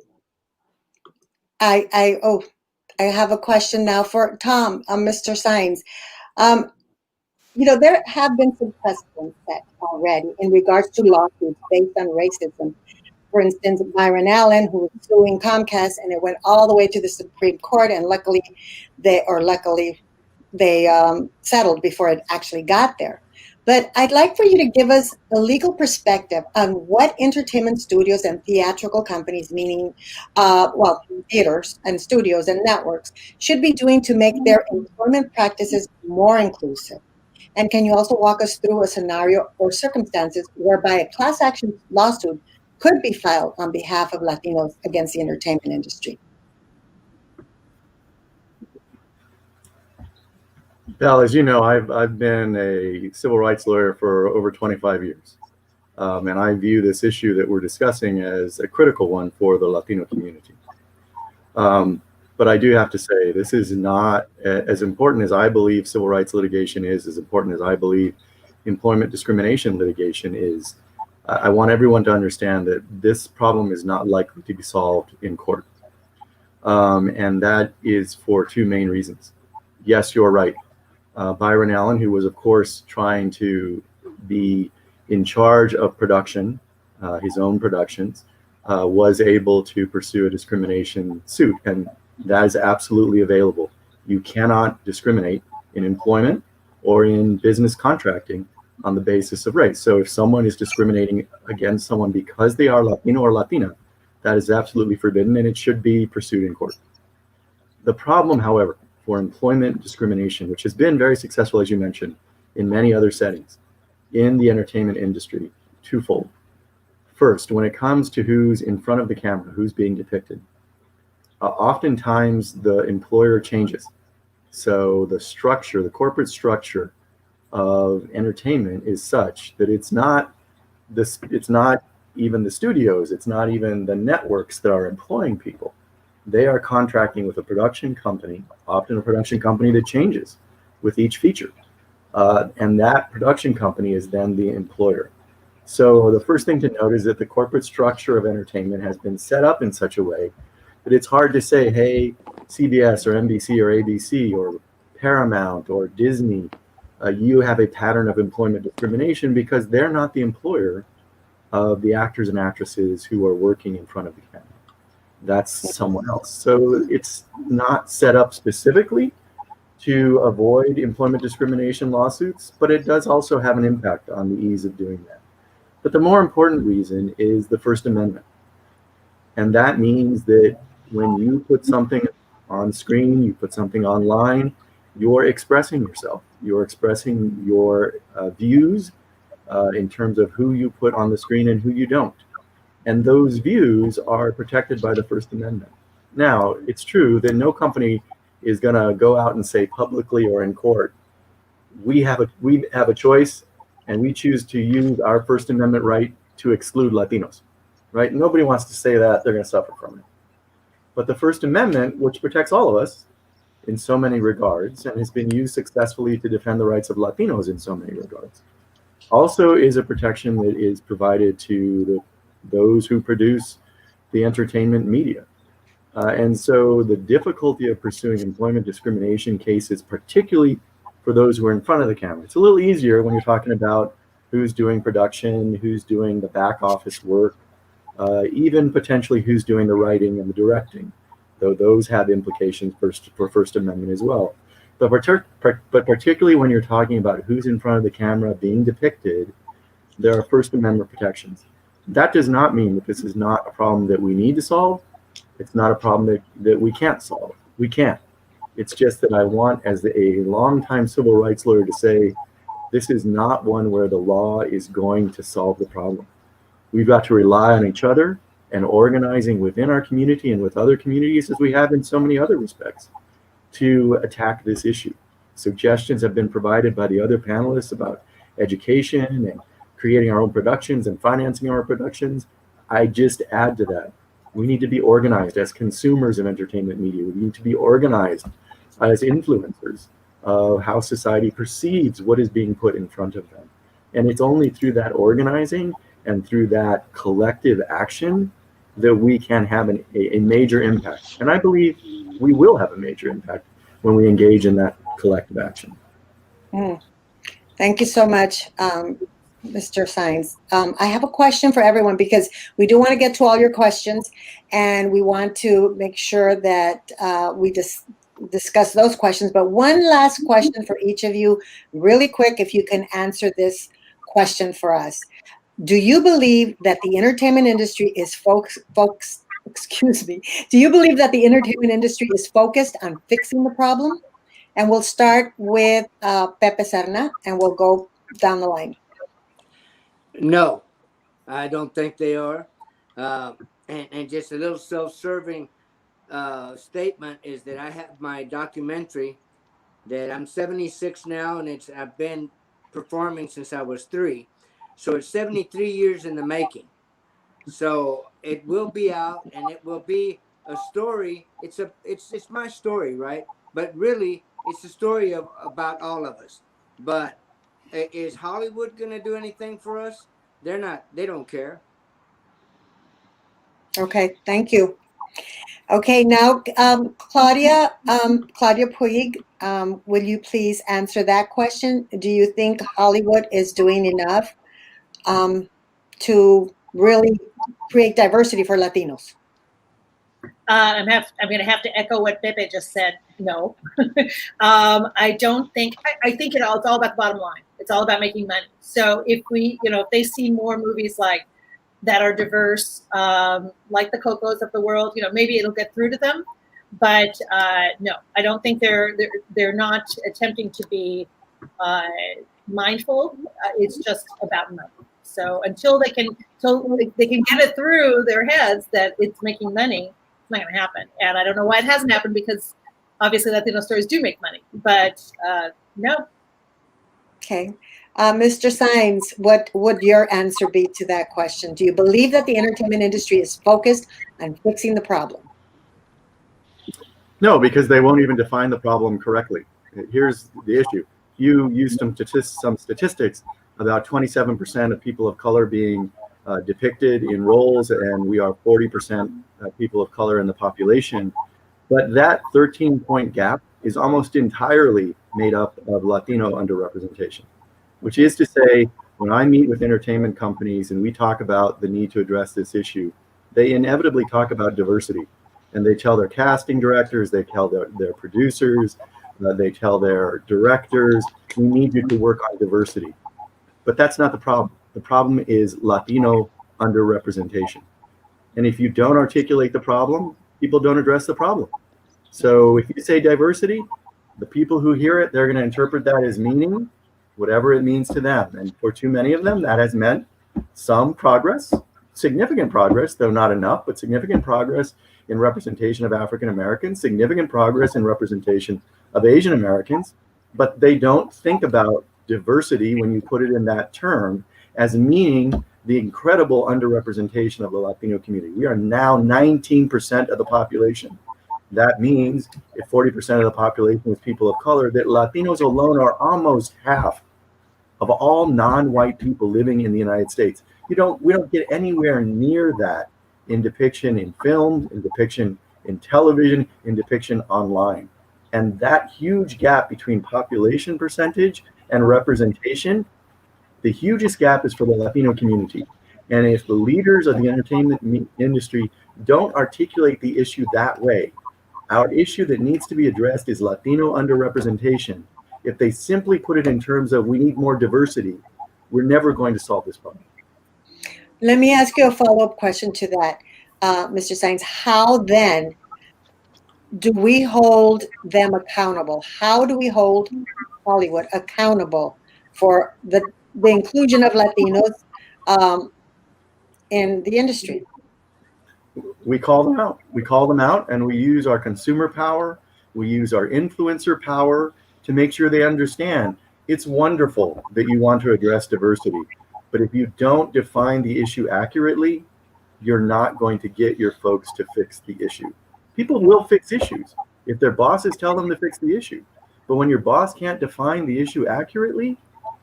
have a question now for Tom, Mr. Saenz. There have been some precedents set already in regards to lawsuits based on racism. For instance, Byron Allen, who was suing Comcast, and it went all the way to the Supreme Court, and luckily they settled before it actually got there. But I'd like for you to give us a legal perspective on what entertainment studios and theatrical companies, meaning, theaters and studios and networks, should be doing to make their employment practices more inclusive. And can you also walk us through a scenario or circumstances whereby a class action lawsuit could be filed on behalf of Latinos against the entertainment industry?
Belle, as you know, I've been a civil rights lawyer for over 25 years. And I view this issue that we're discussing as a critical one for the Latino community. But I do have to say, this is not as important as I believe civil rights litigation is, as important as I believe employment discrimination litigation is. I want everyone to understand that this problem is not likely to be solved in court. And that is for two main reasons. Yes, you're right. Byron Allen, who was, of course, trying to be in charge of production, his own productions, was able to pursue a discrimination suit. And that is absolutely available. You cannot discriminate in employment or in business contracting on the basis of race. So if someone is discriminating against someone because they are Latino or Latina, that is absolutely forbidden and it should be pursued in court. The problem, however, for employment discrimination, which has been very successful, as you mentioned, in many other settings in the entertainment industry, twofold. First, when it comes to who's in front of the camera, who's being depicted, oftentimes the employer changes. So the structure, the corporate structure of entertainment is such that it's not even the studios, it's not even the networks that are employing people. They are contracting with a production company, often a production company that changes with each feature. And that production company is then the employer. So the first thing to note is that the corporate structure of entertainment has been set up in such a way that it's hard to say, hey, CBS or NBC or ABC or Paramount or Disney, you have a pattern of employment discrimination, because they're not the employer of the actors and actresses who are working in front of the camera. That's someone else. So it's not set up specifically to avoid employment discrimination lawsuits, but it does also have an impact on the ease of doing that. But the more important reason is the First Amendment. And that means that when you put something on screen, you put something online, you're expressing yourself. You're expressing your views in terms of who you put on the screen and who you don't. And those views are protected by the First Amendment. Now, it's true that no company is going to go out and say publicly or in court, we have a choice and we choose to use our First Amendment right to exclude Latinos, right? Nobody wants to say that. They're going to suffer from it. But the First Amendment, which protects all of us in so many regards and has been used successfully to defend the rights of Latinos in so many regards, also is a protection that is provided to those who produce the entertainment media. And so the difficulty of pursuing employment discrimination cases, particularly for those who are in front of the camera, it's a little easier when you're talking about who's doing production, who's doing the back office work, even potentially who's doing the writing and the directing, though those have implications for First Amendment as well. But particularly when you're talking about who's in front of the camera being depicted, there are First Amendment protections. That does not mean that this is not a problem that we need to solve. It's not a problem that we can't solve. We can't. It's just that I want, as a longtime civil rights lawyer, to say, this is not one where the law is going to solve the problem. We've got to rely on each other and organizing within our community and with other communities, as we have in so many other respects, to attack this issue. Suggestions have been provided by the other panelists about education and creating our own productions and financing our productions. I just add to that. We need to be organized as consumers of entertainment media. We need to be organized as influencers of how society perceives what is being put in front of them. And it's only through that organizing and through that collective action that we can have a major impact. And I believe we will have a major impact when we engage in that collective action.
Thank you so much, Mr. Saenz. I have a question for everyone, because we do want to get to all your questions, and we want to make sure that we discuss those questions. But one last question for each of you, really quick, if you can answer this question for us. Do you believe that the entertainment industry is do you believe that the entertainment industry is focused on fixing the problem? And we'll start with Pepe Serna, and we'll go down the line.
No, I don't think they are. And just a little self-serving statement is that I have my documentary that I'm 76 now, and I've been performing since I was 3. So it's 73 years in the making. So it will be out, and it will be a story. It's my story, right? But really, it's a story about all of us. But is Hollywood going to do anything for us? They're not. They don't care.
Okay, thank you. Okay, now Claudia Puig, will you please answer that question? Do you think Hollywood is doing enough to really create diversity for Latinos?
I'm going to have to echo what Pepe just said. No, I don't think. I think it's all about the bottom line. It's all about making money. So if if they see more movies like that are diverse, like the Cocos of the world, maybe it'll get through to them. But no, I don't think they're not attempting to be mindful. It's just about money. So until they can get it through their heads that it's making money, it's not going to happen. And I don't know why it hasn't happened, because obviously Latino stories do make money. But no.
Okay. Mr. Saenz, what would your answer be to that question? Do you believe that the entertainment industry is focused on fixing the problem?
No, because they won't even define the problem correctly. Here's the issue. You used some statistics about 27% of people of color being depicted in roles, and we are 40% people of color in the population. But that 13-point gap is almost entirely made up of Latino underrepresentation, which is to say, when I meet with entertainment companies and we talk about the need to address this issue, they inevitably talk about diversity. And they tell their casting directors, they tell their producers, they tell their directors, we need you to work on diversity. But that's not the problem. The problem is Latino underrepresentation. And if you don't articulate the problem, people don't address the problem. So if you say diversity, the people who hear it, they're going to interpret that as meaning whatever it means to them. And for too many of them, that has meant some progress, significant progress, though not enough, but significant progress in representation of African Americans, significant progress in representation of Asian Americans, but they don't think about diversity when you put it in that term as meaning the incredible underrepresentation of the Latino community. We are now 19% of the population. That means if 40% of the population is people of color, that Latinos alone are almost half of all non-white people living in the United States. We don't get anywhere near that in depiction in film, in depiction in television, in depiction online. And that huge gap between population percentage and representation, the hugest gap is for the Latino community. And if the leaders of the entertainment industry don't articulate the issue that way, our issue that needs to be addressed is Latino underrepresentation. If they simply put it in terms of we need more diversity, we're never going to solve this problem.
Let me ask you a follow-up question to that. Mr. Saenz, how then do we hold them accountable? How do we hold Hollywood accountable for the inclusion of Latinos in the industry?
We call them out. We call them out, and we use our consumer power. We use our influencer power to make sure they understand. It's wonderful that you want to address diversity, but if you don't define the issue accurately, you're not going to get your folks to fix the issue. People will fix issues if their bosses tell them to fix the issue. But when your boss can't define the issue accurately,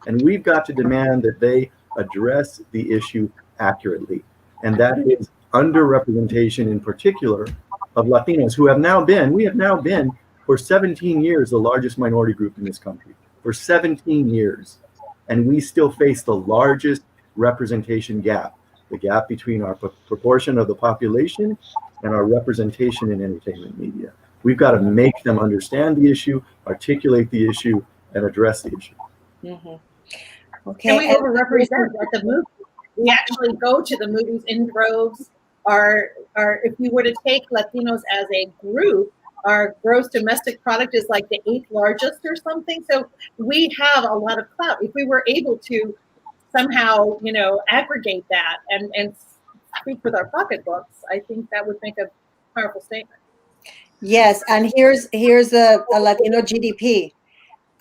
and we've got to demand that they address the issue accurately. And that is underrepresentation in particular of Latinos who we have now been for 17 years the largest minority group in this country, for 17 years. And we still face the largest representation gap, the gap between our proportion of the population and our representation in entertainment media. We've got to make them understand the issue, articulate the issue, and address the issue.
Mm-hmm. Okay.
And we overrepresent at the movies. We actually go to the movies in droves. If we were to take Latinos as a group, our gross domestic product is like the 8th largest or something. So we have a lot of clout. If we were able to somehow, aggregate that and speak with our pocketbooks, I think that would make a powerful statement.
Yes, and here's a Latino GDP.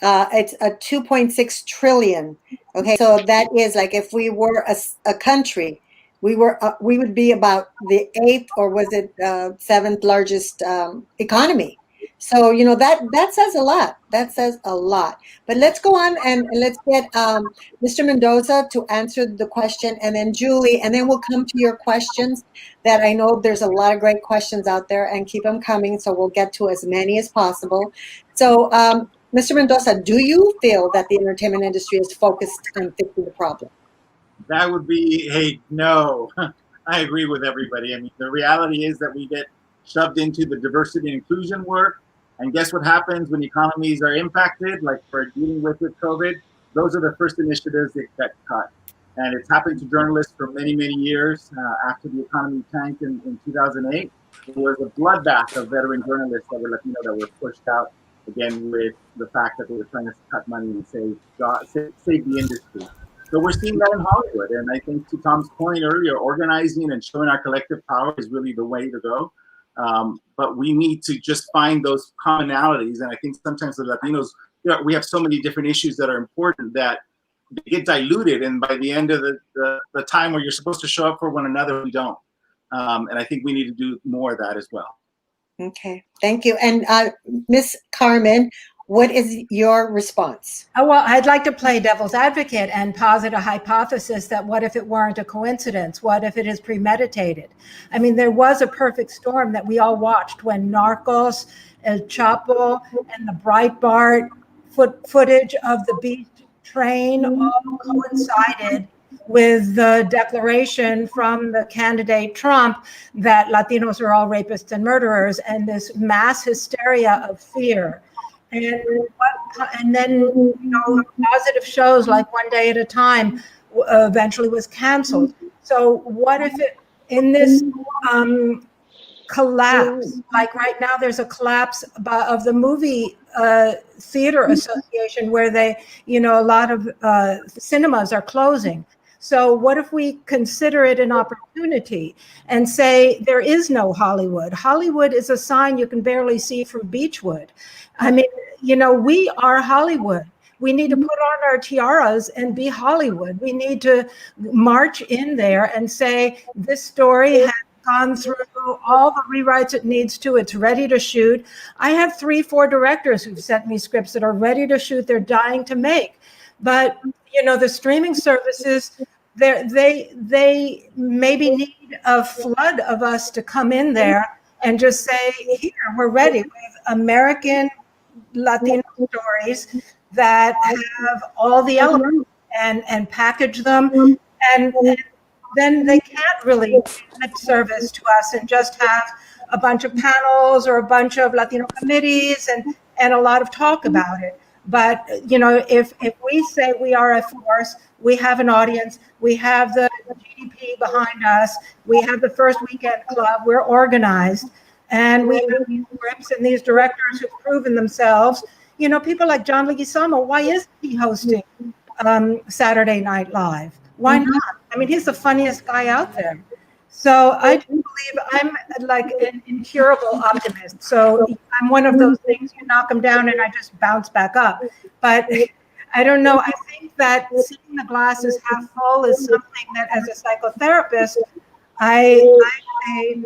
It's a 2.6 trillion. Okay, so that is like if we were a country, we would be about the 8th or was it 7th largest economy. So that says a lot. That says a lot. But let's go on and let's get Mr. Mendoza to answer the question, and then Julie, and then we'll come to your questions. That I know there's a lot of great questions out there, and keep them coming. So we'll get to as many as possible. So, Mr. Mendoza, do you feel that the entertainment industry is focused on fixing the problem?
That would be no. I agree with everybody. I mean, the reality is that we get shoved into the diversity and inclusion work. And guess what happens when economies are impacted, like for dealing with COVID? Those are the first initiatives that get cut. And it's happened to journalists for many, many years. After the economy tanked in 2008, there was a bloodbath of veteran journalists that were Latino that were pushed out, again, with the fact that they were trying to cut money and save the industry. So we're seeing that in Hollywood. And I think to Tom's point earlier, organizing and showing our collective power is really the way to go. But we need to just find those commonalities. And I think sometimes the Latinos, we have so many different issues that are important that they get diluted. And by the end of the time where you're supposed to show up for one another, we don't. And I think we need to do more of that as well.
Okay, thank you. And Miss Carmen, what is your response?
Oh, well, I'd like to play devil's advocate and posit a hypothesis that what if it weren't a coincidence? What if it is premeditated? I mean, there was a perfect storm that we all watched when Narcos, El Chapo, and the Breitbart footage of the beach train all coincided with the declaration from the candidate Trump that Latinos are all rapists and murderers, and this mass hysteria of fear. And then positive shows like One Day at a Time eventually was canceled. So what if it in this collapse, like right now there's a collapse of the movie theater association where they, a lot of cinemas are closing. So what if we consider it an opportunity and say there is no Hollywood? Hollywood is a sign you can barely see from Beechwood. I mean, we are Hollywood. We need to put on our tiaras and be Hollywood. We need to march in there and say, this story has gone through all the rewrites it needs to. It's ready to shoot. I have 3-4 directors who've sent me scripts that are ready to shoot. They're dying to make. But, the streaming services, they maybe need a flood of us to come in there and just say, here, we're ready with American Latino stories that have all the elements and package them. And then they can't really lip service to us and just have a bunch of panels or a bunch of Latino committees and a lot of talk about it. But, if we say we are a force, we have an audience, we have the GDP DP behind us. We have the First Weekend Club. We're organized. And we have these scripts and these directors who've proven themselves. You know, people like John Leguizamo, why isn't he hosting Saturday Night Live? Why not? I mean, he's the funniest guy out there. So I do believe I'm like an incurable optimist. So I'm one of those things, you knock them down and I just bounce back up. But I don't know. I think that seeing the glass as half full is something that as a psychotherapist, I say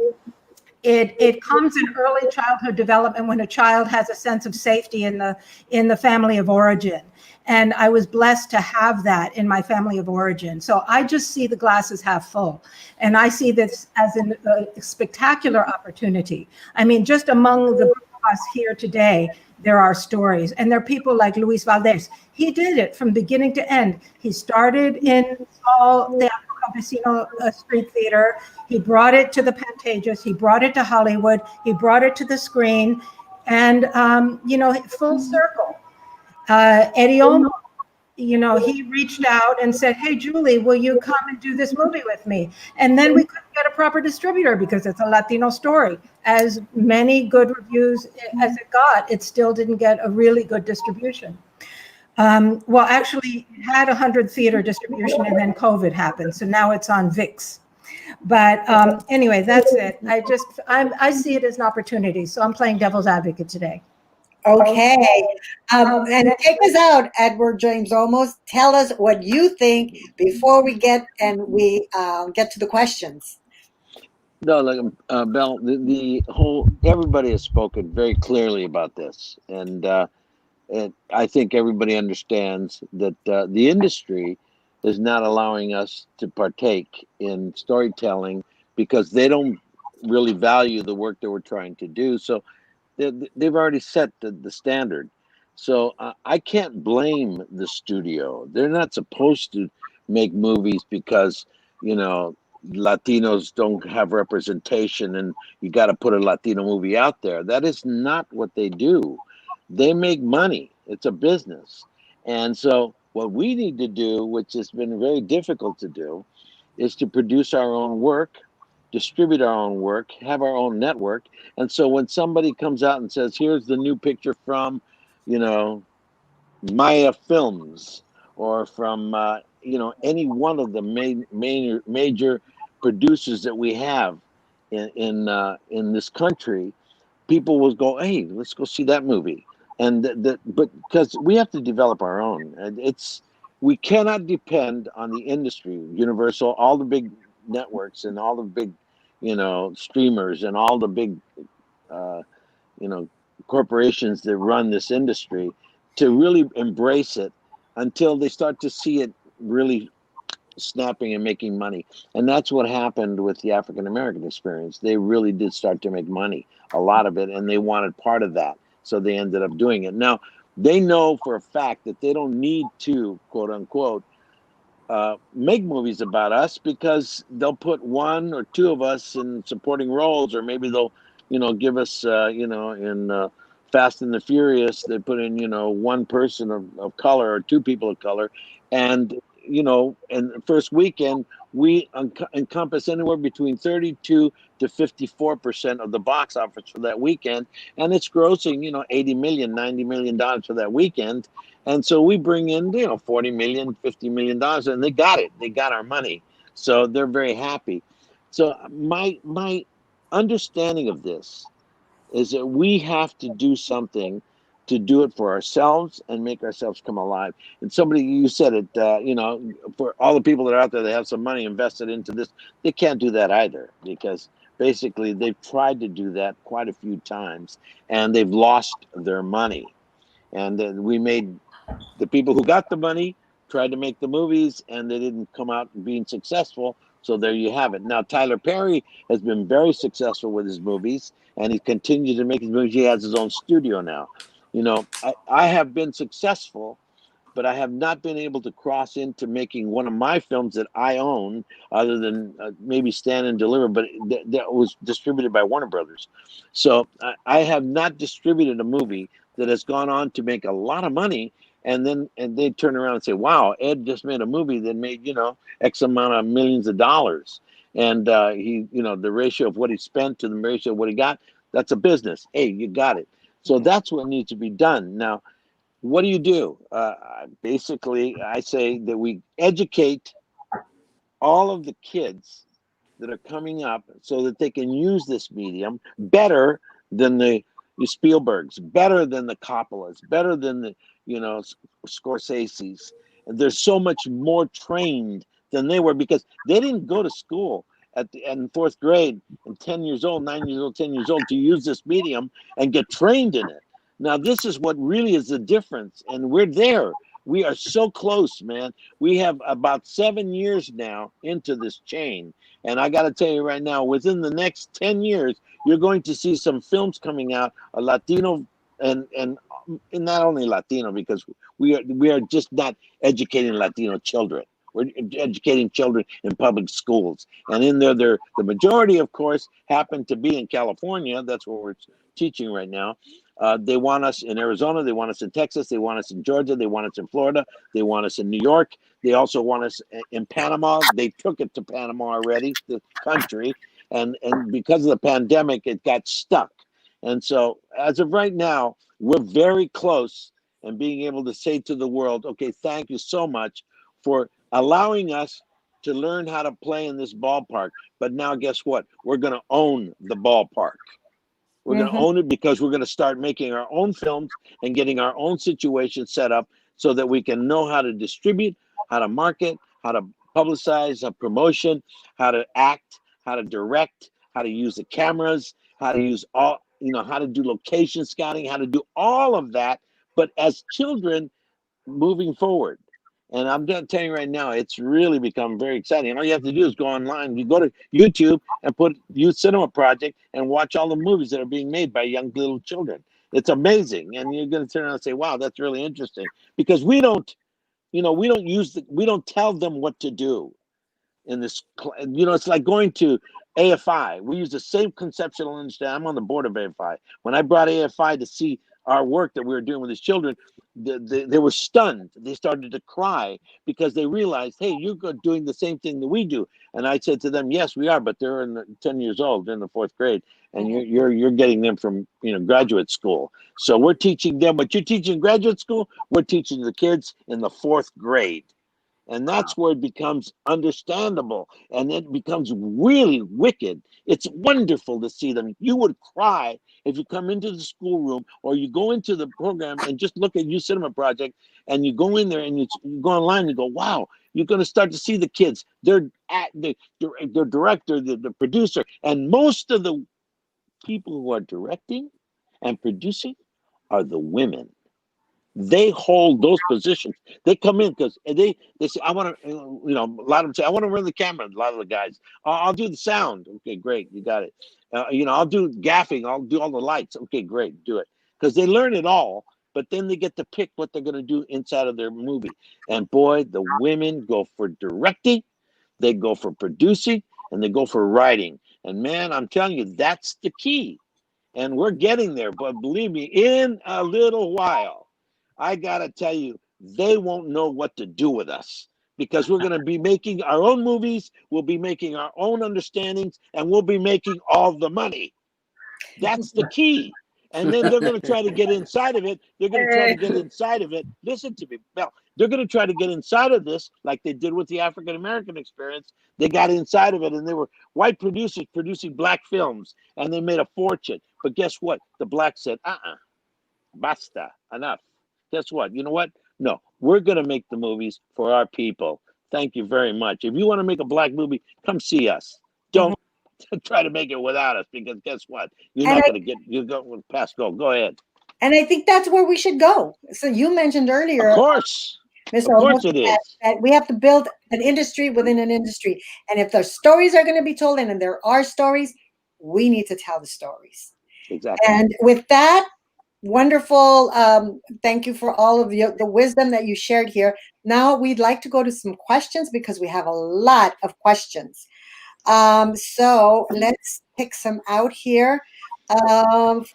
it comes in early childhood development when a child has a sense of safety in the family of origin. And I was blessed to have that in my family of origin. So I just see the glass as half full. And I see this as a spectacular opportunity. I mean, just among the us here today, there are stories. And there are people like Luis Valdez. He did it from beginning to end. He started in small Campesino street theater. He brought it to the Pantages. He brought it to Hollywood. He brought it to the screen. And, you know, full circle. Eddie Olmos, you know, he reached out and said, hey, Julie, will you come and do this movie with me? And then we couldn't get a proper distributor because it's a Latino story. As many good reviews as it got, it still didn't get a really good distribution. Well, actually, it had 100 theater distribution and then COVID happened. So now it's on VIX. But anyway, that's it. I see it as an opportunity. So I'm playing devil's advocate today.
Okay. And take us out, Edward James Olmos. Tell us what you think before we get to the questions.
No, like Belle, the whole everybody has spoken very clearly about this, and I think everybody understands that the industry is not allowing us to partake in storytelling because they don't really value the work that we're trying to do. So they've already set the standard. So I can't blame the studio. They're not supposed to make movies because, you know, Latinos don't have representation and you got to put a Latino movie out there. That is not what they do. They make money. It's a business. And so what we need to do, which has been very difficult to do, is to produce our own work, distribute our own work, have our own network. And so when somebody comes out and says, here's the new picture from, you know, Maya Films or from, you know, any one of the major producers that we have in this country, people will go, hey, let's go see that movie. And but because we have to develop our own, we cannot depend on the industry, Universal, all the big networks and all the big, you know, streamers and all the big, you know, corporations that run this industry to really embrace it until they start to see it really snapping and making money. And that's what happened with the African American experience. They really did start to make money, a lot of it, and they wanted part of that. So they ended up doing it. Now, they know for a fact that they don't need to, quote unquote, make movies about us because they'll put one or two of us in supporting roles, or maybe they'll, you know, give us, you know, in Fast and the Furious, they put in, you know, one person of color or two people of color. And, you know, in the first weekend, we encompass anywhere between 32 to 54% of the box office for that weekend. And it's grossing, you know, $80 million, $90 million for that weekend. And so we bring in, you know, $40 million, $50 million, and they got it. They got our money. So they're very happy. So my understanding of this is that we have to do something to do it for ourselves and make ourselves come alive. And somebody, you said it, you know, for all the people that are out there that have some money invested into this, they can't do that either, because basically they've tried to do that quite a few times and they've lost their money. And we made the people who got the money tried to make the movies and they didn't come out being successful. So there you have it. Now, Tyler Perry has been very successful with his movies and he continues to make his movies. He has his own studio now. You know, I have been successful, but I have not been able to cross into making one of my films that I own, other than maybe Stand and Deliver, but that was distributed by Warner Brothers. So I have not distributed a movie that has gone on to make a lot of money and they turn around and say, wow, Ed just made a movie that made, X amount of millions of dollars. And he, the ratio of what he spent to the ratio of what he got, that's a business. Hey, you got it. So that's what needs to be done. Now, what do? Basically, I say that we educate all of the kids that are coming up so that they can use this medium better than the Spielbergs, better than the Coppolas, better than the, Scorsese's. They're so much more trained than they were because they didn't go to school in fourth grade and 10 years old, 9 years old, 10 years old to use this medium and get trained in it. Now, this is what really is the difference. And we're there. We are so close, man. We have about 7 years now into this chain. And I got to tell you right now, within the next 10 years, you're going to see some films coming out, a Latino and not only Latino, because we are just not educating Latino children. We're educating children in public schools. And in there, the majority, of course, happen to be in California. That's where we're teaching right now. They want us in Arizona. They want us in Texas. They want us in Georgia. They want us in Florida. They want us in New York. They also want us in Panama. They took it to Panama already, the country. And because of the pandemic, it got stuck. And so as of right now, we're very close and being able to say to the world, okay, thank you so much for allowing us to learn how to play in this ballpark. But now guess what? We're going to own the ballpark. We're going to own it because we're going to start making our own films and getting our own situation set up so that we can know how to distribute, how to market, how to publicize, a promotion, how to act, how to direct, how to use the cameras, how to use all, how to do location scouting, how to do all of that. But as children moving forward. And I'm going to tell you right now, it's really become very exciting. And all you have to do is go online. You go to YouTube and put Youth Cinema Project and watch all the movies that are being made by young little children. It's amazing. And you're going to turn around and say, wow, that's really interesting. Because we don't tell them what to do in this. It's like going to AFI. We use the same conceptual understanding. I'm on the board of AFI. When I brought AFI to see our work that we were doing with these children, they were stunned. They started to cry because they realized, hey, you're doing the same thing that we do. And I said to them, yes, we are, but they're 10 years old, they're in the fourth grade, and you're getting them from graduate school. So we're teaching them what you're teaching in graduate school. We're teaching the kids in the fourth grade. And that's where it becomes understandable and it becomes really wicked. It's wonderful to see them. You would cry if you come into the schoolroom or you go into the program and just look at Youth Cinema Project and you go in there and you go online and you go, wow, you're going to start to see the kids. They're the director, the producer, and most of the people who are directing and producing are the women. They hold those positions. They come in because they say, I want to, a lot of them say, I want to run the camera. A lot of the guys, I'll do the sound. Okay, great. You got it. I'll do gaffing. I'll do all the lights. Okay, great. Do it. Because they learn it all, but then they get to pick what they're going to do inside of their movie. And boy, the women go for directing, they go for producing, and they go for writing. And man, I'm telling you, that's the key. And we're getting there. But believe me, in a little while, I got to tell you, they won't know what to do with us because we're going to be making our own movies. We'll be making our own understandings and we'll be making all the money. That's the key. And then they're going to try to get inside of it. They're going to try to get inside of it. Listen to me, Bell. They're going to try to get inside of this like they did with the African-American experience. They got inside of it and they were white producers producing black films and they made a fortune. But guess what? The blacks said, basta, enough. Guess what? You know what? No, we're going to make the movies for our people. Thank you very much. If you want to make a black movie, come see us. Don't try to make it without us because guess what? You're not going to get, you go past go. Go ahead.
And I think that's where we should go. So you mentioned earlier.
Of course.
Mr.
Of course
Olmos,
it is.
that we have to build an industry within an industry. And if the stories are going to be told and there are stories, we need to tell the stories.
Exactly.
And with that, wonderful. Thank you for all of the wisdom that you shared here. Now we'd like to go to some questions because we have a lot of questions. So let's pick some out here.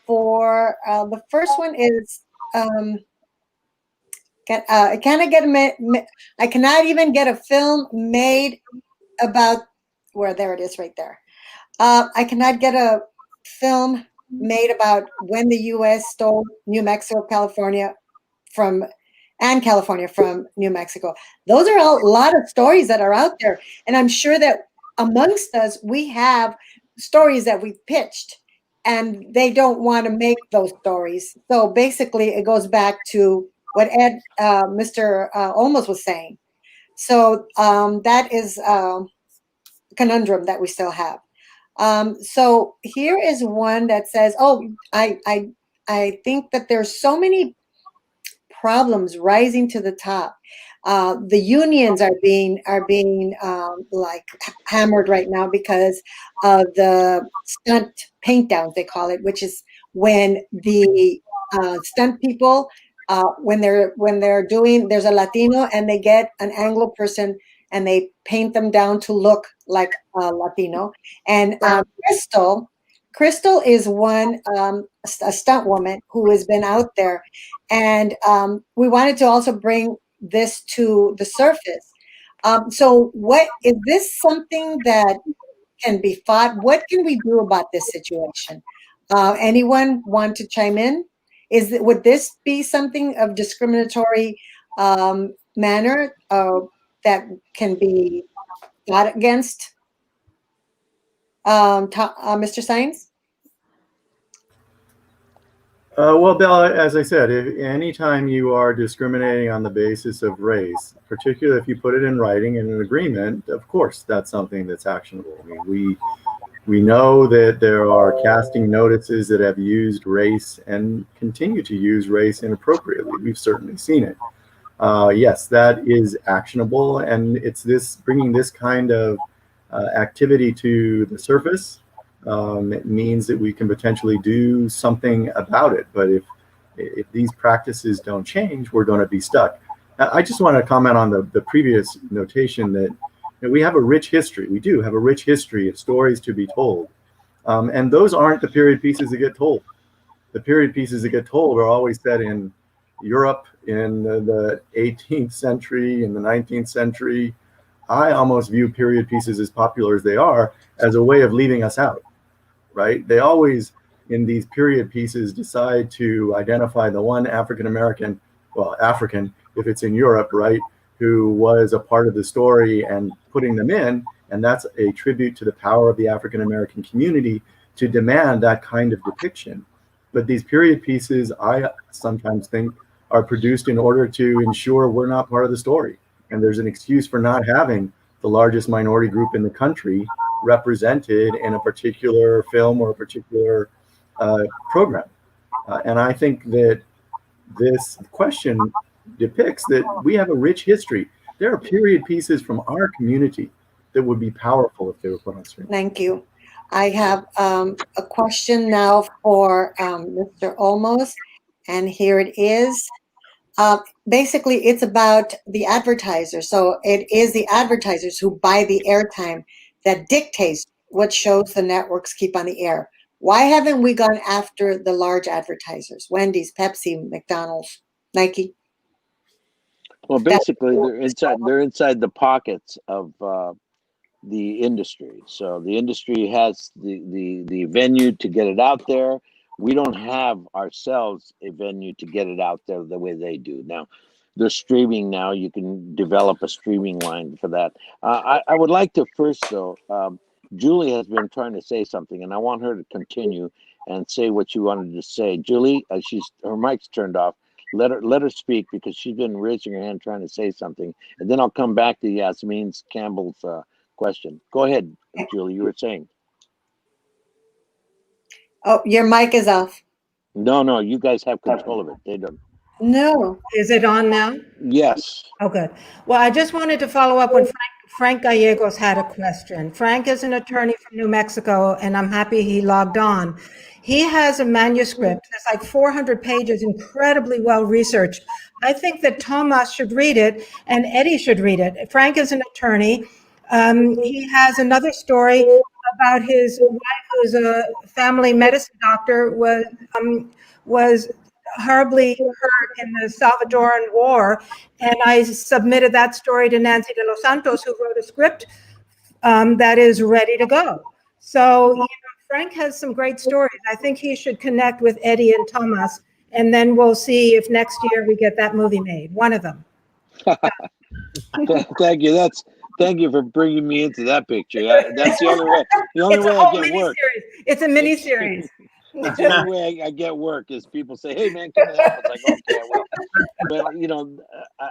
For the first one is I cannot get I cannot even get a film made about there it is right there. I cannot get a film made about when the U.S. stole New Mexico, California from New Mexico. Those are a lot of stories that are out there, and I'm sure that amongst us we have stories that we pitched, and they don't want to make those stories. So basically, it goes back to what Mr. Olmos was saying. So that is a conundrum that we still have. So here is one that says, "Oh, I think that there's so many problems rising to the top. The unions are being like hammered right now because of the stunt paint downs, they call it, which is when the stunt people when they're doing, there's a Latino and they get an Anglo person and they paint them down to look like a Latino. And Crystal is one, a stunt woman who has been out there. And we wanted to also bring this to the surface. So what is this something that can be fought? What can we do about this situation? Anyone want to chime in? Would this be something of discriminatory manner that can be fought against? Mr. Saenz?
Well, Bella, as I said, anytime you are discriminating on the basis of race, particularly if you put it in writing in an agreement, of course, that's something that's actionable. I mean, we know that there are casting notices that have used race and continue to use race inappropriately. We've certainly seen it. Yes, that is actionable, and it's bringing this kind of activity to the surface. It means that we can potentially do something about it. But if these practices don't change, we're going to be stuck. I just want to comment on the previous notation that we have a rich history. We do have a rich history of stories to be told. And those aren't the period pieces that get told. The period pieces that get told are always set in Europe in the 18th century, in the 19th century. I almost view period pieces, as popular as they are, as a way of leaving us out, right? They always, in these period pieces, decide to identify the one African-American, well, African, if it's in Europe, right, who was a part of the story and putting them in. And that's a tribute to the power of the African-American community to demand that kind of depiction. But these period pieces, I sometimes think, are produced in order to ensure we're not part of the story. And there's an excuse for not having the largest minority group in the country represented in a particular film or a particular program. And I think that this question depicts that we have a rich history. There are period pieces from our community that would be powerful if they were put on screen.
Thank you. I have a question now for Mr. Olmos, and here it is. Basically, it's about the advertisers. So it is the advertisers who buy the airtime that dictates what shows the networks keep on the air. Why haven't we gone after the large advertisers? Wendy's, Pepsi, McDonald's, Nike?
Well, basically, they're inside the pockets of the industry. So the industry has the venue to get it out there. We don't have ourselves a venue to get it out there the way they do. Now, they're streaming now. You can develop a streaming line for that. I would like to first, though, Julie has been trying to say something, and I want her to continue and say what she wanted to say. Julie, her mic's turned off. Let her speak, because she's been raising her hand trying to say something, and then I'll come back to Yasmin Campbell's question. Go ahead, Julie. You were saying.
Oh, your mic is off.
No, you guys have control of it. They don't.
No.
Is it on now?
Yes.
Okay. Well, I just wanted to follow up when Frank Gallegos had a question. Frank is an attorney from New Mexico, and I'm happy he logged on. He has a manuscript that's like 400 pages, incredibly well researched. I think that Thomas should read it and Eddie should read it. Frank is an attorney. He has another story about his wife, who's a family medicine doctor, was horribly hurt in the Salvadoran War, and I submitted that story to Nancy de los Santos, who wrote a script that is ready to go. So, you know, Frank has some great stories. I think he should connect with Eddie and Thomas, and then we'll see if next year we get that movie made. One of them.
Thank you. Thank you for bringing me into that picture. That's the only way. The only way I get work.
It's a mini series.
It's the only way I get work is people say, "Hey, man, come and help us." I go, "Okay, I will." But you know,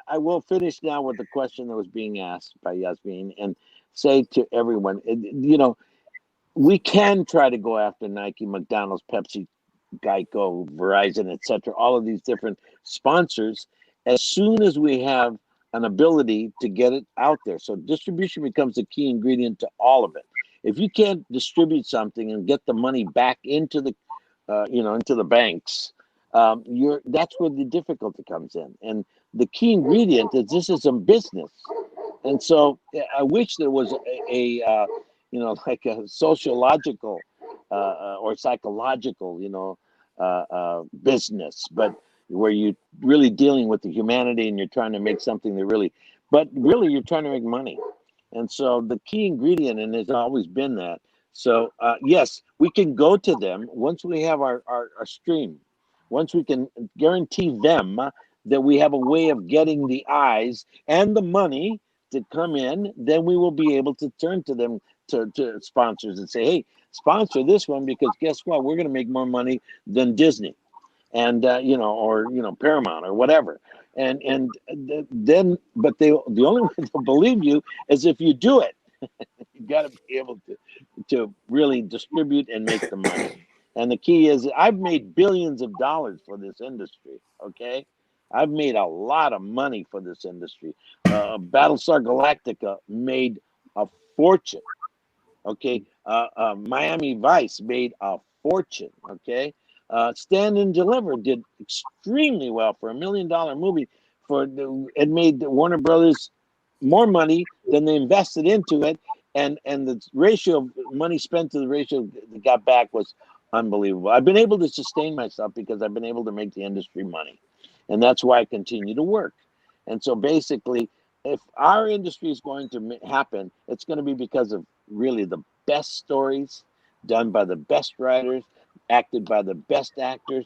I will finish now with the question that was being asked by Yasmin, and say to everyone, you know, we can try to go after Nike, McDonald's, Pepsi, Geico, Verizon, etc. All of these different sponsors, as soon as we have an ability to get it out there. So distribution becomes the key ingredient to all of it. If you can't distribute something and get the money back into the, into the banks, that's where the difficulty comes in. And the key ingredient is this is a business. And so I wish there was like a sociological or psychological, business, but where you're really dealing with the humanity and you're trying to make something that really you're trying to make money. And so the key ingredient, and there's always been that. So yes, we can go to them once we have our stream, once we can guarantee them that we have a way of getting the eyes and the money to come in, then we will be able to turn to them to sponsors and say, hey, sponsor this one, because guess what? We're going to make more money than Disney and, Paramount or whatever. And then, but the only way they'll believe you is if you do it. You got to be able to really distribute and make the money. And the key is I've made billions of dollars for this industry. Okay. I've made a lot of money for this industry. Battlestar Galactica made a fortune. Okay. Miami Vice made a fortune. Okay. Stand and Deliver did extremely well for $1 million movie. It made Warner Brothers more money than they invested into it, and the ratio of money spent to the ratio they got back was unbelievable. I've been able to sustain myself because I've been able to make the industry money, and that's why I continue to work. And so basically, if our industry is going to happen, it's going to be because of really the best stories done by the best writers, acted by the best actors,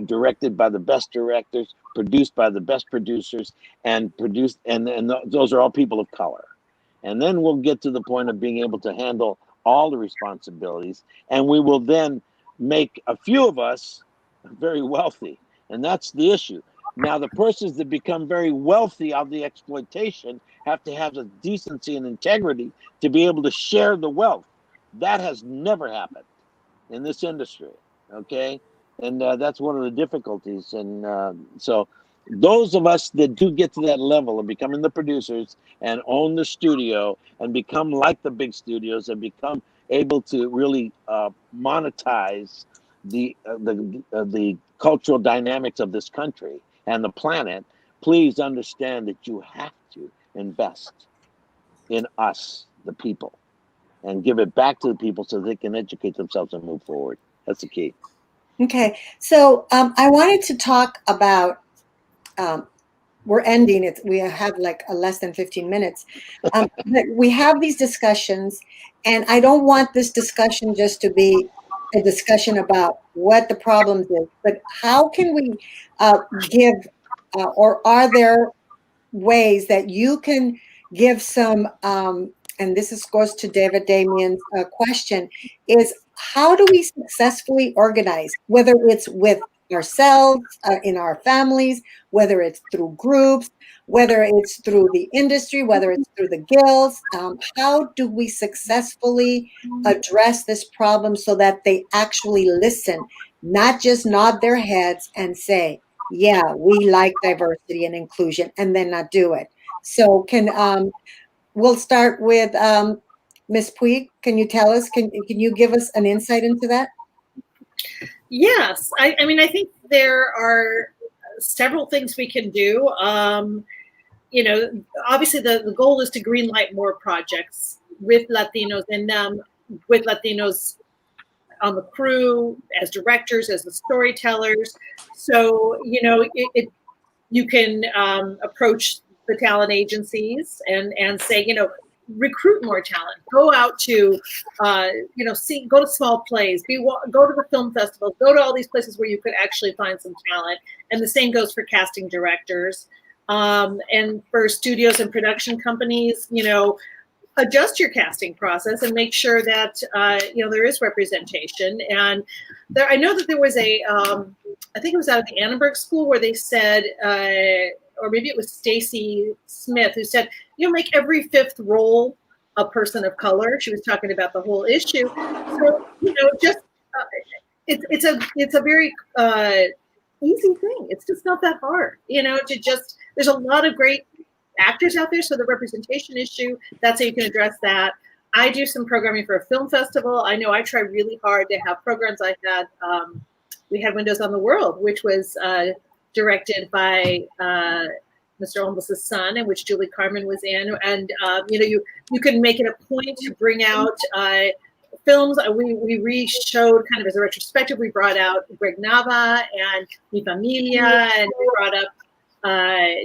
directed by the best directors, produced by the best producers, and those are all people of color. And then we'll get to the point of being able to handle all the responsibilities, and we will then make a few of us very wealthy. And that's the issue. Now, the persons that become very wealthy out of the exploitation have to have the decency and integrity to be able to share the wealth. That has never happened in this industry, okay? And that's one of the difficulties. And so those of us that do get to that level of becoming the producers and own the studio and become like the big studios and become able to really monetize the cultural dynamics of this country and the planet, please understand that you have to invest in us, the people, and give it back to the people so they can educate themselves and move forward. That's the key.
Okay, so I wanted to talk about, we're ending it. We have like less than 15 minutes. But we have these discussions, and I don't want this discussion just to be a discussion about what the problems is, but how can we give, or are there ways that you can give some, and this goes to David Damien's question, is how do we successfully organize, whether it's with ourselves, in our families, whether it's through groups, whether it's through the industry, whether it's through the guilds, how do we successfully address this problem so that they actually listen, not just nod their heads and say, yeah, we like diversity and inclusion, and then not do it? So we'll start with Ms. Puig. Can you tell us, can you give us an insight into that?
Yes, I mean, I think there are several things we can do. Obviously the goal is to greenlight more projects with Latinos in them, with Latinos on the crew, as directors, as the storytellers. So, you know, you can approach the talent agencies and say, you know, recruit more talent, go out to, you know, go to small plays, go to the film festival, go to all these places where you could actually find some talent. And the same goes for casting directors. And for studios and production companies, you know, adjust your casting process and make sure that, you know, there is representation. And I know that there was I think it was out of the Annenberg School where they said, or maybe it was Stacy Smith who said, you know, make every fifth role a person of color. She was talking about the whole issue. So, you know, just it's a very easy thing. It's just not that hard, you know, there's a lot of great actors out there. So the representation issue, that's how you can address that. I do some programming for a film festival. I know I try really hard to have programs. We had Windows on the World, which was directed by Mr. Olmos' son, and which Julie Carmen was in. And you know, you can make it a point to bring out films. We re-showed kind of as a retrospective. We brought out Greg Nava and Mi Familia, and we brought up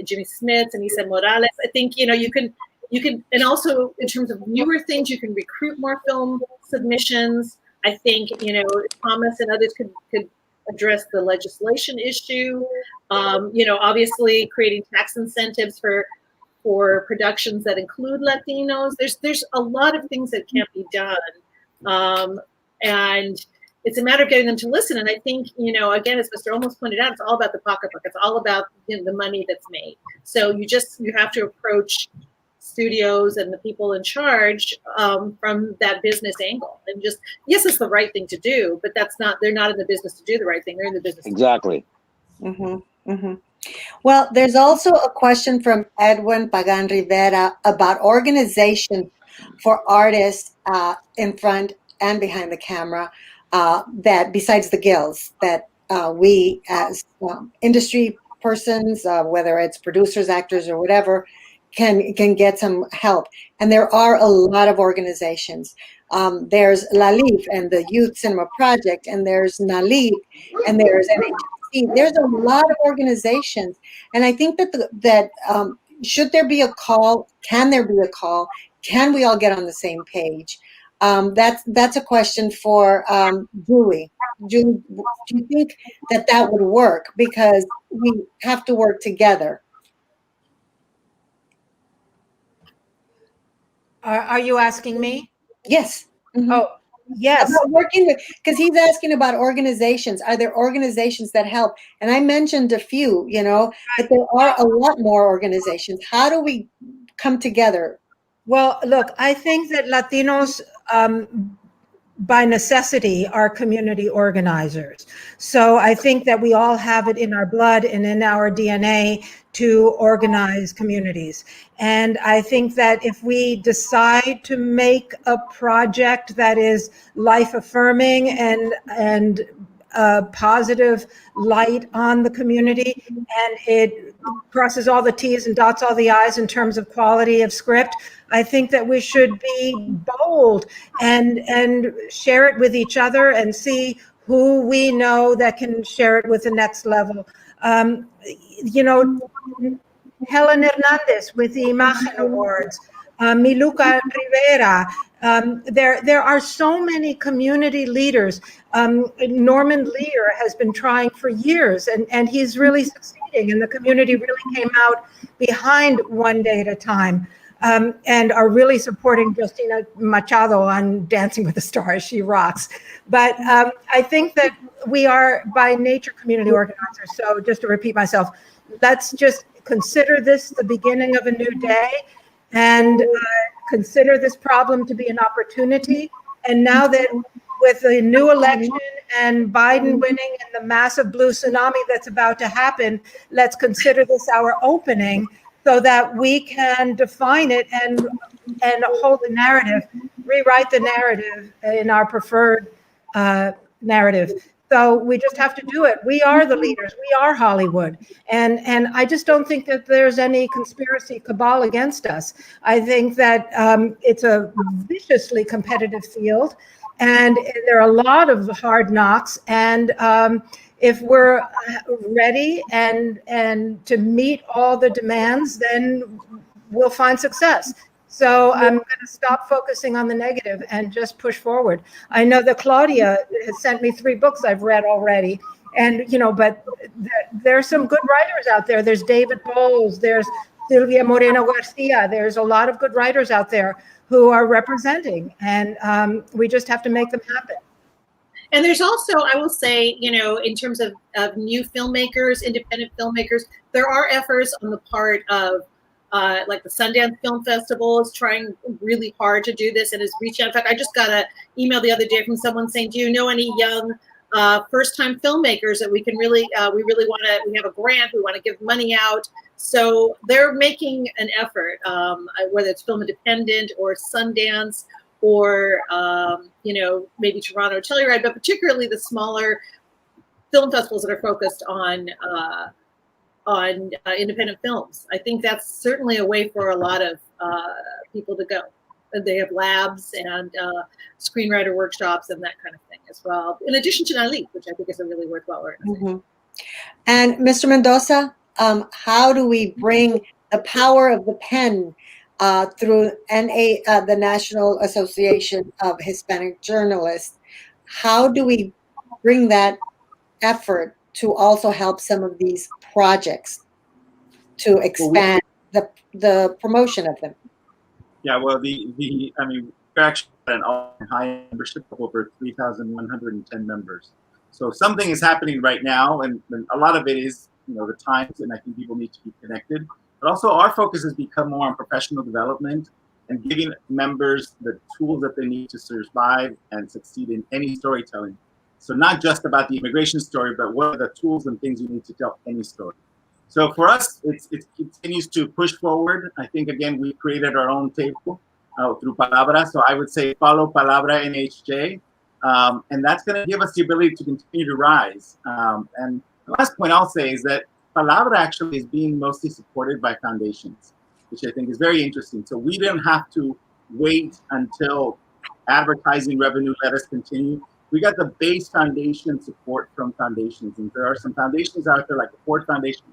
Jimmy Smith and Isa Morales. I think, you know, you can, and also in terms of newer things, you can recruit more film submissions. I think, you know, Thomas and others could address the legislation issue. You know, obviously creating tax incentives for productions that include Latinos. There's a lot of things that can't be done. And it's a matter of getting them to listen. And I think, you know, again, as Mr. Olmos pointed out, it's all about the pocketbook. It's all about, you know, the money that's made. So you have to approach studios and the people in charge from that business angle. And just, yes, it's the right thing to do, but they're not in the business to do the right thing. They're in the business.
Exactly.
Mm-hmm, mm-hmm. Well, there's also a question from Edwin Pagan Rivera about organization for artists in front and behind the camera. That besides the guilds, that we as industry persons, whether it's producers, actors, or whatever, can get some help. And there are a lot of organizations. There's LALIF and the Youth Cinema Project, and there's NALIF, and there's NHC. There's a lot of organizations. And I think that should there be a call? Can there be a call? Can we all get on the same page? That's a question for Julie. Julie, do you think that would work? Because we have to work together.
Are you asking me?
Yes. Mm-hmm.
Oh, yes.
Working because he's asking about organizations. Are there organizations that help? And I mentioned a few, you know, but there are a lot more organizations. How do we come together?
Well, look, I think that Latinos, by necessity, are community organizers. So I think that we all have it in our blood and in our DNA to organize communities. And I think that if we decide to make a project that is life-affirming and positive light on the community, and it crosses all the T's and dots all the I's in terms of quality of script, I think that we should be bold and share it with each other and see who we know that can share it with the next level. You know, Helen Hernandez with the Imagen Awards, Miluca Rivera. There are so many community leaders. Norman Lear has been trying for years, and he's really succeeding, and the community really came out behind One Day at a Time. And are really supporting Justina Machado on Dancing with the Stars. She rocks. But I think that we are by nature community organizers. So just to repeat myself, let's just consider this the beginning of a new day and consider this problem to be an opportunity. And now that with the new election and Biden winning and the massive blue tsunami that's about to happen, let's consider this our opening, so that we can define it and hold the narrative, rewrite the narrative in our preferred narrative. So we just have to do it. We are the leaders. We are Hollywood. And I just don't think that there's any conspiracy cabal against us. I think that it's a viciously competitive field, and there are a lot of hard knocks. And if we're ready and to meet all the demands, then we'll find success. So I'm going to stop focusing on the negative and just push forward. I know that Claudia has sent me 3 books I've read already. And, but there's some good writers out there. There's David Bowles, there's Silvia Moreno Garcia. There's a lot of good writers out there who are representing. And we just have to make them happen.
And there's also, I will say, in terms of new filmmakers, independent filmmakers, there are efforts on the part of like the Sundance Film Festival is trying really hard to do this and is reaching out. In fact, I just got an email the other day from someone saying, do you know any young first-time filmmakers that we can we have a grant, we want to give money out. So they're making an effort, whether it's Film Independent or Sundance or, maybe Toronto or Telluride, but particularly the smaller film festivals that are focused on independent films. I think that's certainly a way for a lot of people to go. They have labs and screenwriter workshops and that kind of thing as well, in addition to NALIC, which I think is a really worthwhile organization.
And Mr. Mendoza, how do we bring the power of the pen through the National Association of Hispanic Journalists? How do we bring that effort to also help some of these projects to expand the promotion of them?
Yeah, well, we're actually at an all-time high membership of over 3,110 members. So something is happening right now, and a lot of it is, the times, and I think people need to be connected. But also our focus has become more on professional development and giving members the tools that they need to survive and succeed in any storytelling. So not just about the immigration story, but what are the tools and things you need to tell any story. So for us, it continues to push forward. I think, again, we created our own table through Palabra. So I would say follow Palabra NHJ. And that's going to give us the ability to continue to rise. And the last point I'll say is that Palabra actually is being mostly supported by foundations, which I think is very interesting. So we didn't have to wait until advertising revenue let us continue. We got the base foundation support from foundations. And there are some foundations out there, like the Ford Foundation,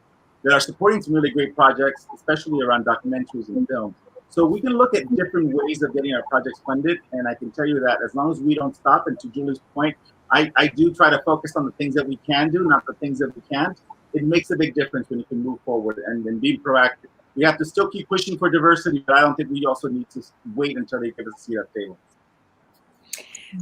that are supporting some really great projects, especially around documentaries and film. So we can look at different ways of getting our projects funded. And I can tell you that as long as we don't stop, and to Julie's point, I do try to focus on the things that we can do, not the things that we can't. It makes a big difference when you can move forward and be proactive. We have to still keep pushing for diversity, but I don't think we also need to wait until they give us a seat at the table.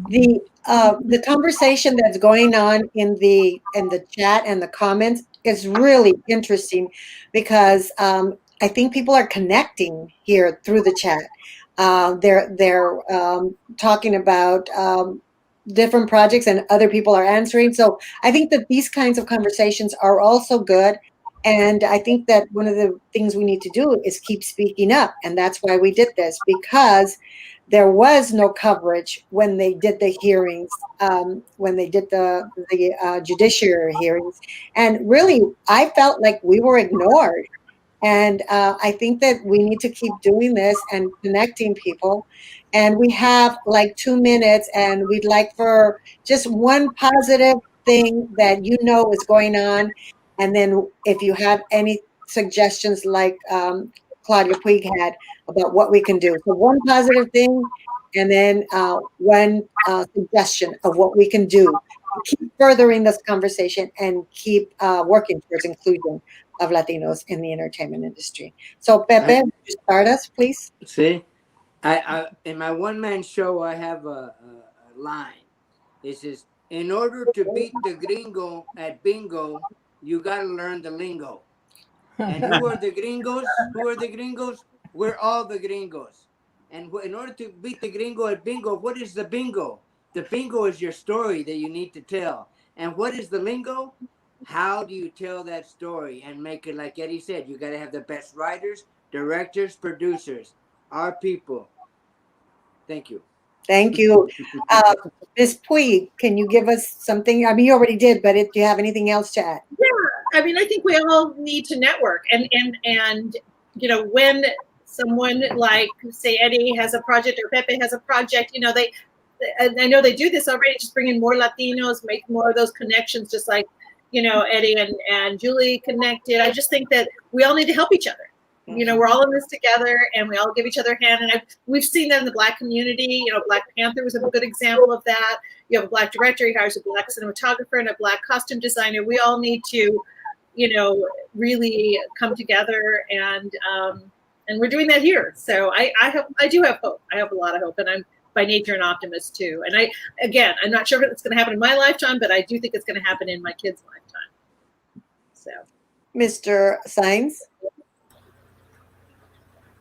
The conversation that's going on in the chat and the comments is really interesting because I think people are connecting here through the chat. They're talking about different projects and other people are answering. So I think that these kinds of conversations are also good. And I think that one of the things we need to do is keep speaking up. And that's why we did this, because there was no coverage when they did the hearings, when they did the judiciary hearings. And really, I felt like we were ignored. And I think that we need to keep doing this and connecting people. And we have like 2 minutes, and we'd like for just one positive thing that is going on. And then if you have any suggestions like Claudia Puig had about what we can do. So one positive thing, and then one suggestion of what we can do to keep furthering this conversation and keep working towards inclusion of Latinos in the entertainment industry. So Pepe, would you start us, please?
See, I in my one-man show, I have a line. It says, in order to beat the gringo at bingo, you got to learn the lingo. And who are the gringos? Who are the gringos? We're all the gringos. And in order to beat the gringo at bingo, what is the bingo? The bingo is your story that you need to tell. And what is the lingo? How do you tell that story and make it, like Eddie said, you got to have the best writers, directors, producers, our people. Thank you.
Thank you. Ms. Puig, can you give us something? I mean, you already did, but do you have anything else to add?
Yeah, I mean, I think we all need to network, and you know, when someone like, say, Eddie has a project or Pepe has a project, you know, I know they do this already, just bring in more Latinos, make more of those connections, just like, you know, Eddie and Julie connected. I just think that we all need to help each other. You know, we're all in this together, and we all give each other a hand. And we've seen that in the Black community. You know, Black Panther was a good example of that. You have a Black director, he hires a Black cinematographer and a Black costume designer. We all need to, you know, really come together, and we're doing that here. So I do have hope. I have a lot of hope, and I'm by nature an optimist too. And I'm not sure if it's going to happen in my lifetime, but I do think it's going to happen in my kids' lifetime. So,
Mr. Saenz?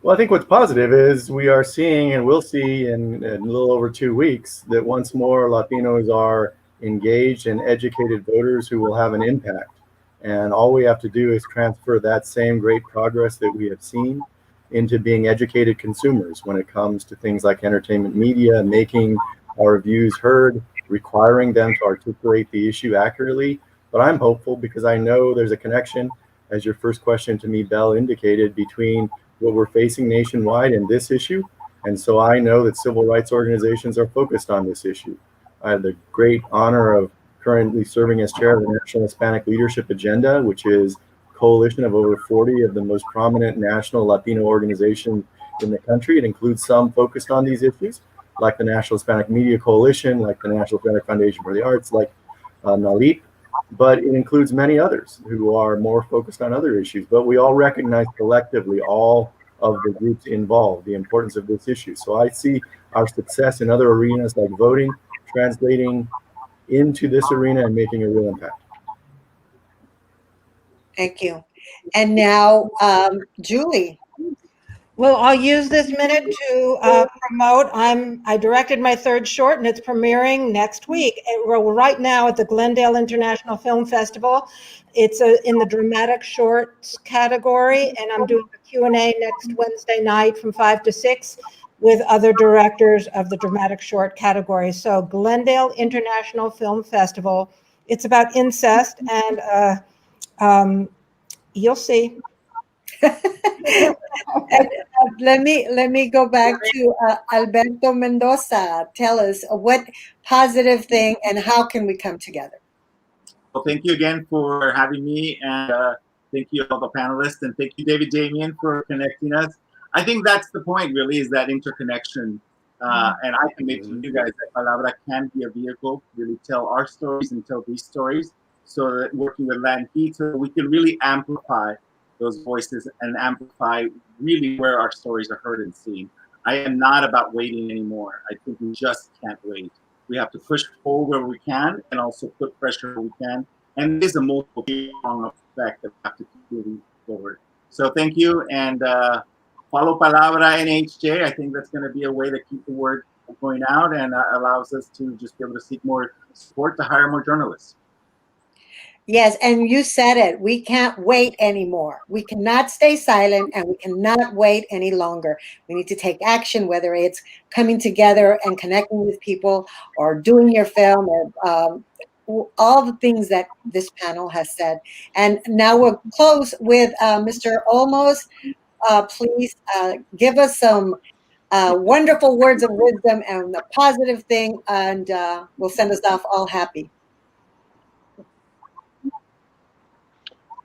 Well, I think what's positive is we are seeing and will see in a little over 2 weeks that once more Latinos are engaged and educated voters who will have an impact. And all we have to do is transfer that same great progress that we have seen into being educated consumers when it comes to things like entertainment media, making our views heard, requiring them to articulate the issue accurately. But I'm hopeful because I know there's a connection, as your first question to me, Belle, indicated, between what we're facing nationwide and this issue. And so I know that civil rights organizations are focused on this issue. I have the great honor of currently serving as chair of the National Hispanic Leadership Agenda, which is a coalition of over 40 of the most prominent national Latino organizations in the country. It includes some focused on these issues, like the National Hispanic Media Coalition, like the National Hispanic Foundation for the Arts, like NALIP, but it includes many others who are more focused on other issues. But we all recognize collectively, all of the groups involved, the importance of this issue. So I see our success in other arenas like voting translating into this arena and making a real impact.
Thank you. And now, Julie.
Well, I'll use this minute to promote. I directed my third short, and it's premiering next week. We're right now at the Glendale International Film Festival. It's in the dramatic shorts category, and I'm doing a Q&A next Wednesday night from 5 to 6 with other directors of the dramatic short category. So Glendale International Film Festival. It's about incest, and you'll see.
Let me go back to Alberto Mendoza. Tell us what positive thing and how can we come together?
Well, thank you again for having me, and thank you all the panelists, and thank you, David Damien, for connecting us. I think that's the point, really, is that interconnection. And I commit to you guys that Palabra can be a vehicle to really tell our stories and tell these stories, so that working with Latin Heat, so we can really amplify those voices and amplify really where our stories are heard and seen. I am not about waiting anymore. I think we just can't wait. We have to push forward where we can and also put pressure where we can. And it is a multiple effect that we have to keep moving forward. So thank you, and follow Palabra NHJ. I think that's going to be a way to keep the word going out, and allows us to just be able to seek more support to hire more journalists.
Yes, and you said it. We can't wait anymore. We cannot stay silent, and we cannot wait any longer. We need to take action, whether it's coming together and connecting with people or doing your film or all the things that this panel has said. And now we'll close with Mr. Olmos. Please give us some wonderful words of wisdom and a positive thing, and we'll send us off all happy.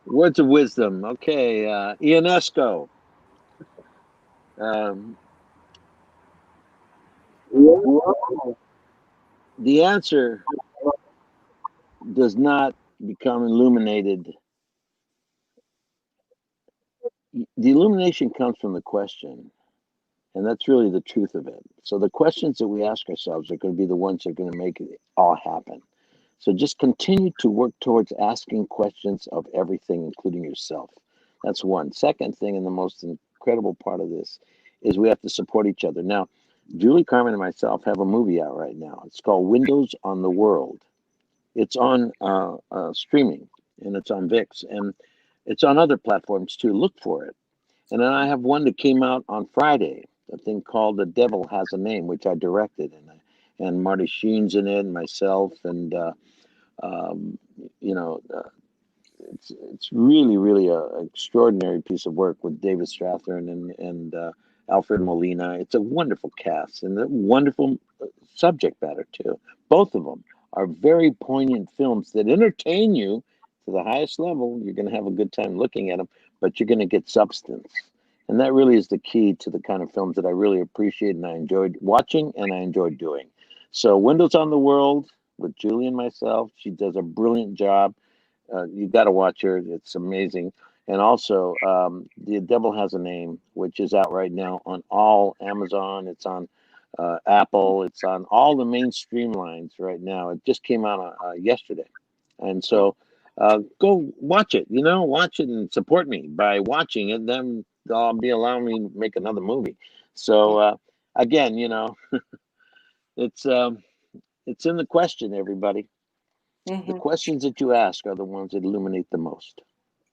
Words of wisdom. Okay, Ionesco. The answer does not become illuminated. The illumination comes from the question, and that's really the truth of it. So the questions that we ask ourselves are going to be the ones that are going to make it all happen. So just continue to work towards asking questions of everything, including yourself. That's one. Second thing, and the most incredible part of this, is we have to support each other. Now, Julie, Carmen, and myself have a movie out right now. It's called Windows on the World. It's on streaming, and it's on VIX, and it's on other platforms too. Look for it. And then I have one that came out on Friday. a thing called The Devil Has a Name, which I directed, and Marty Sheen's in it, and myself, and you know, it's really a extraordinary piece of work with David Strathairn and Alfred Molina. It's a wonderful cast and a wonderful subject matter too. Both of them are very poignant films that entertain you to the highest level. You're going to have a good time looking at them, but you're going to get substance. And that really is the key to the kind of films that I really appreciate and I enjoyed watching and I enjoyed doing. So Windows on the World with Julie and myself, she does a brilliant job. You got to watch her. It's amazing. And also The Devil Has a Name, which is out right now on all Amazon. It's on Apple. It's on all the mainstream lines right now. It just came out yesterday. And so go watch it, watch it and support me by watching it. Then they'll be allowing me to make another movie. So again, it's in the question, everybody. The questions that you ask are the ones that illuminate the most.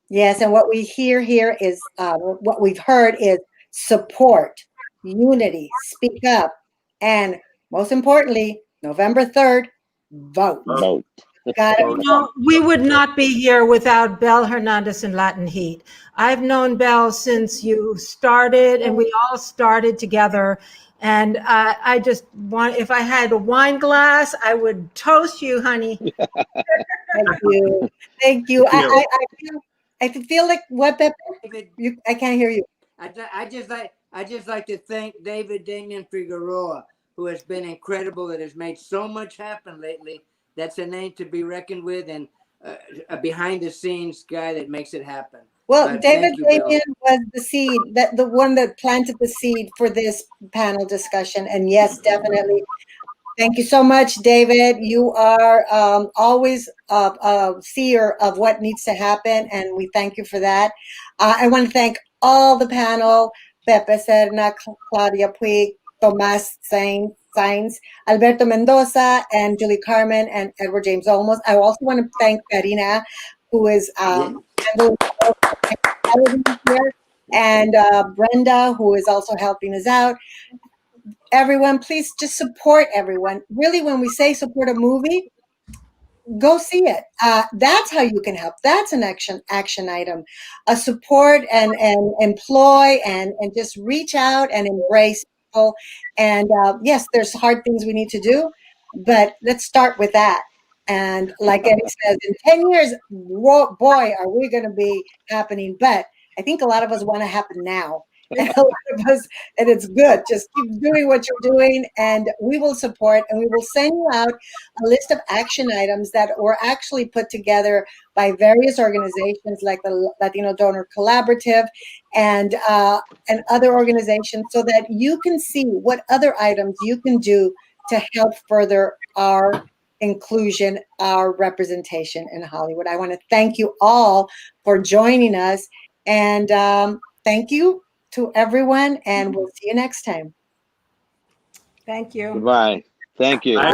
Yes, and what we hear here is what we've heard is support, unity, speak up, and most importantly, November 3rd, vote.
Vote.
We would not be here without Bel Hernandez and Latin Heat. I've known Bel since you started, and we all started together. And I just want, if I had a wine glass, I would toast you, honey.
Thank you. Thank you. I feel like what that I can't hear you.
I just like to thank David Damian Figueroa, who has been incredible, that has made so much happen lately. That's a name to be reckoned with, and a behind the scenes guy that makes it happen.
Well, David Damian was the seed, the one that planted the seed for this panel discussion. And yes, definitely. Thank you so much, David. You are always a seer of what needs to happen, and we thank you for that. I want to thank all the panel, Pepe Serna, Claudia Puig, Tomas Saenz, Alberto Mendoza, and Julie Carmen, and Edward James Olmos. I also want to thank Karina, who is here, and Brenda, who is also helping us out. Everyone, please just support everyone. Really, when we say support a movie, go see it. That's how you can help. That's an action item. Support and employ and just reach out and embrace people. And yes, there's hard things we need to do, but let's start with that. And like Eddie says, in 10 years, boy, are we going to be happening. But I think a lot of us want to happen now. And a lot of us, and it's good. Just keep doing what you're doing, and we will support, and we will send you out a list of action items that were actually put together by various organizations like the Latino Donor Collaborative and other organizations, so that you can see what other items you can do to help further our inclusion, our representation in Hollywood. I want to thank you all for joining us, and thank you to everyone, and we'll see you next time.
Thank you.
Goodbye. Thank you.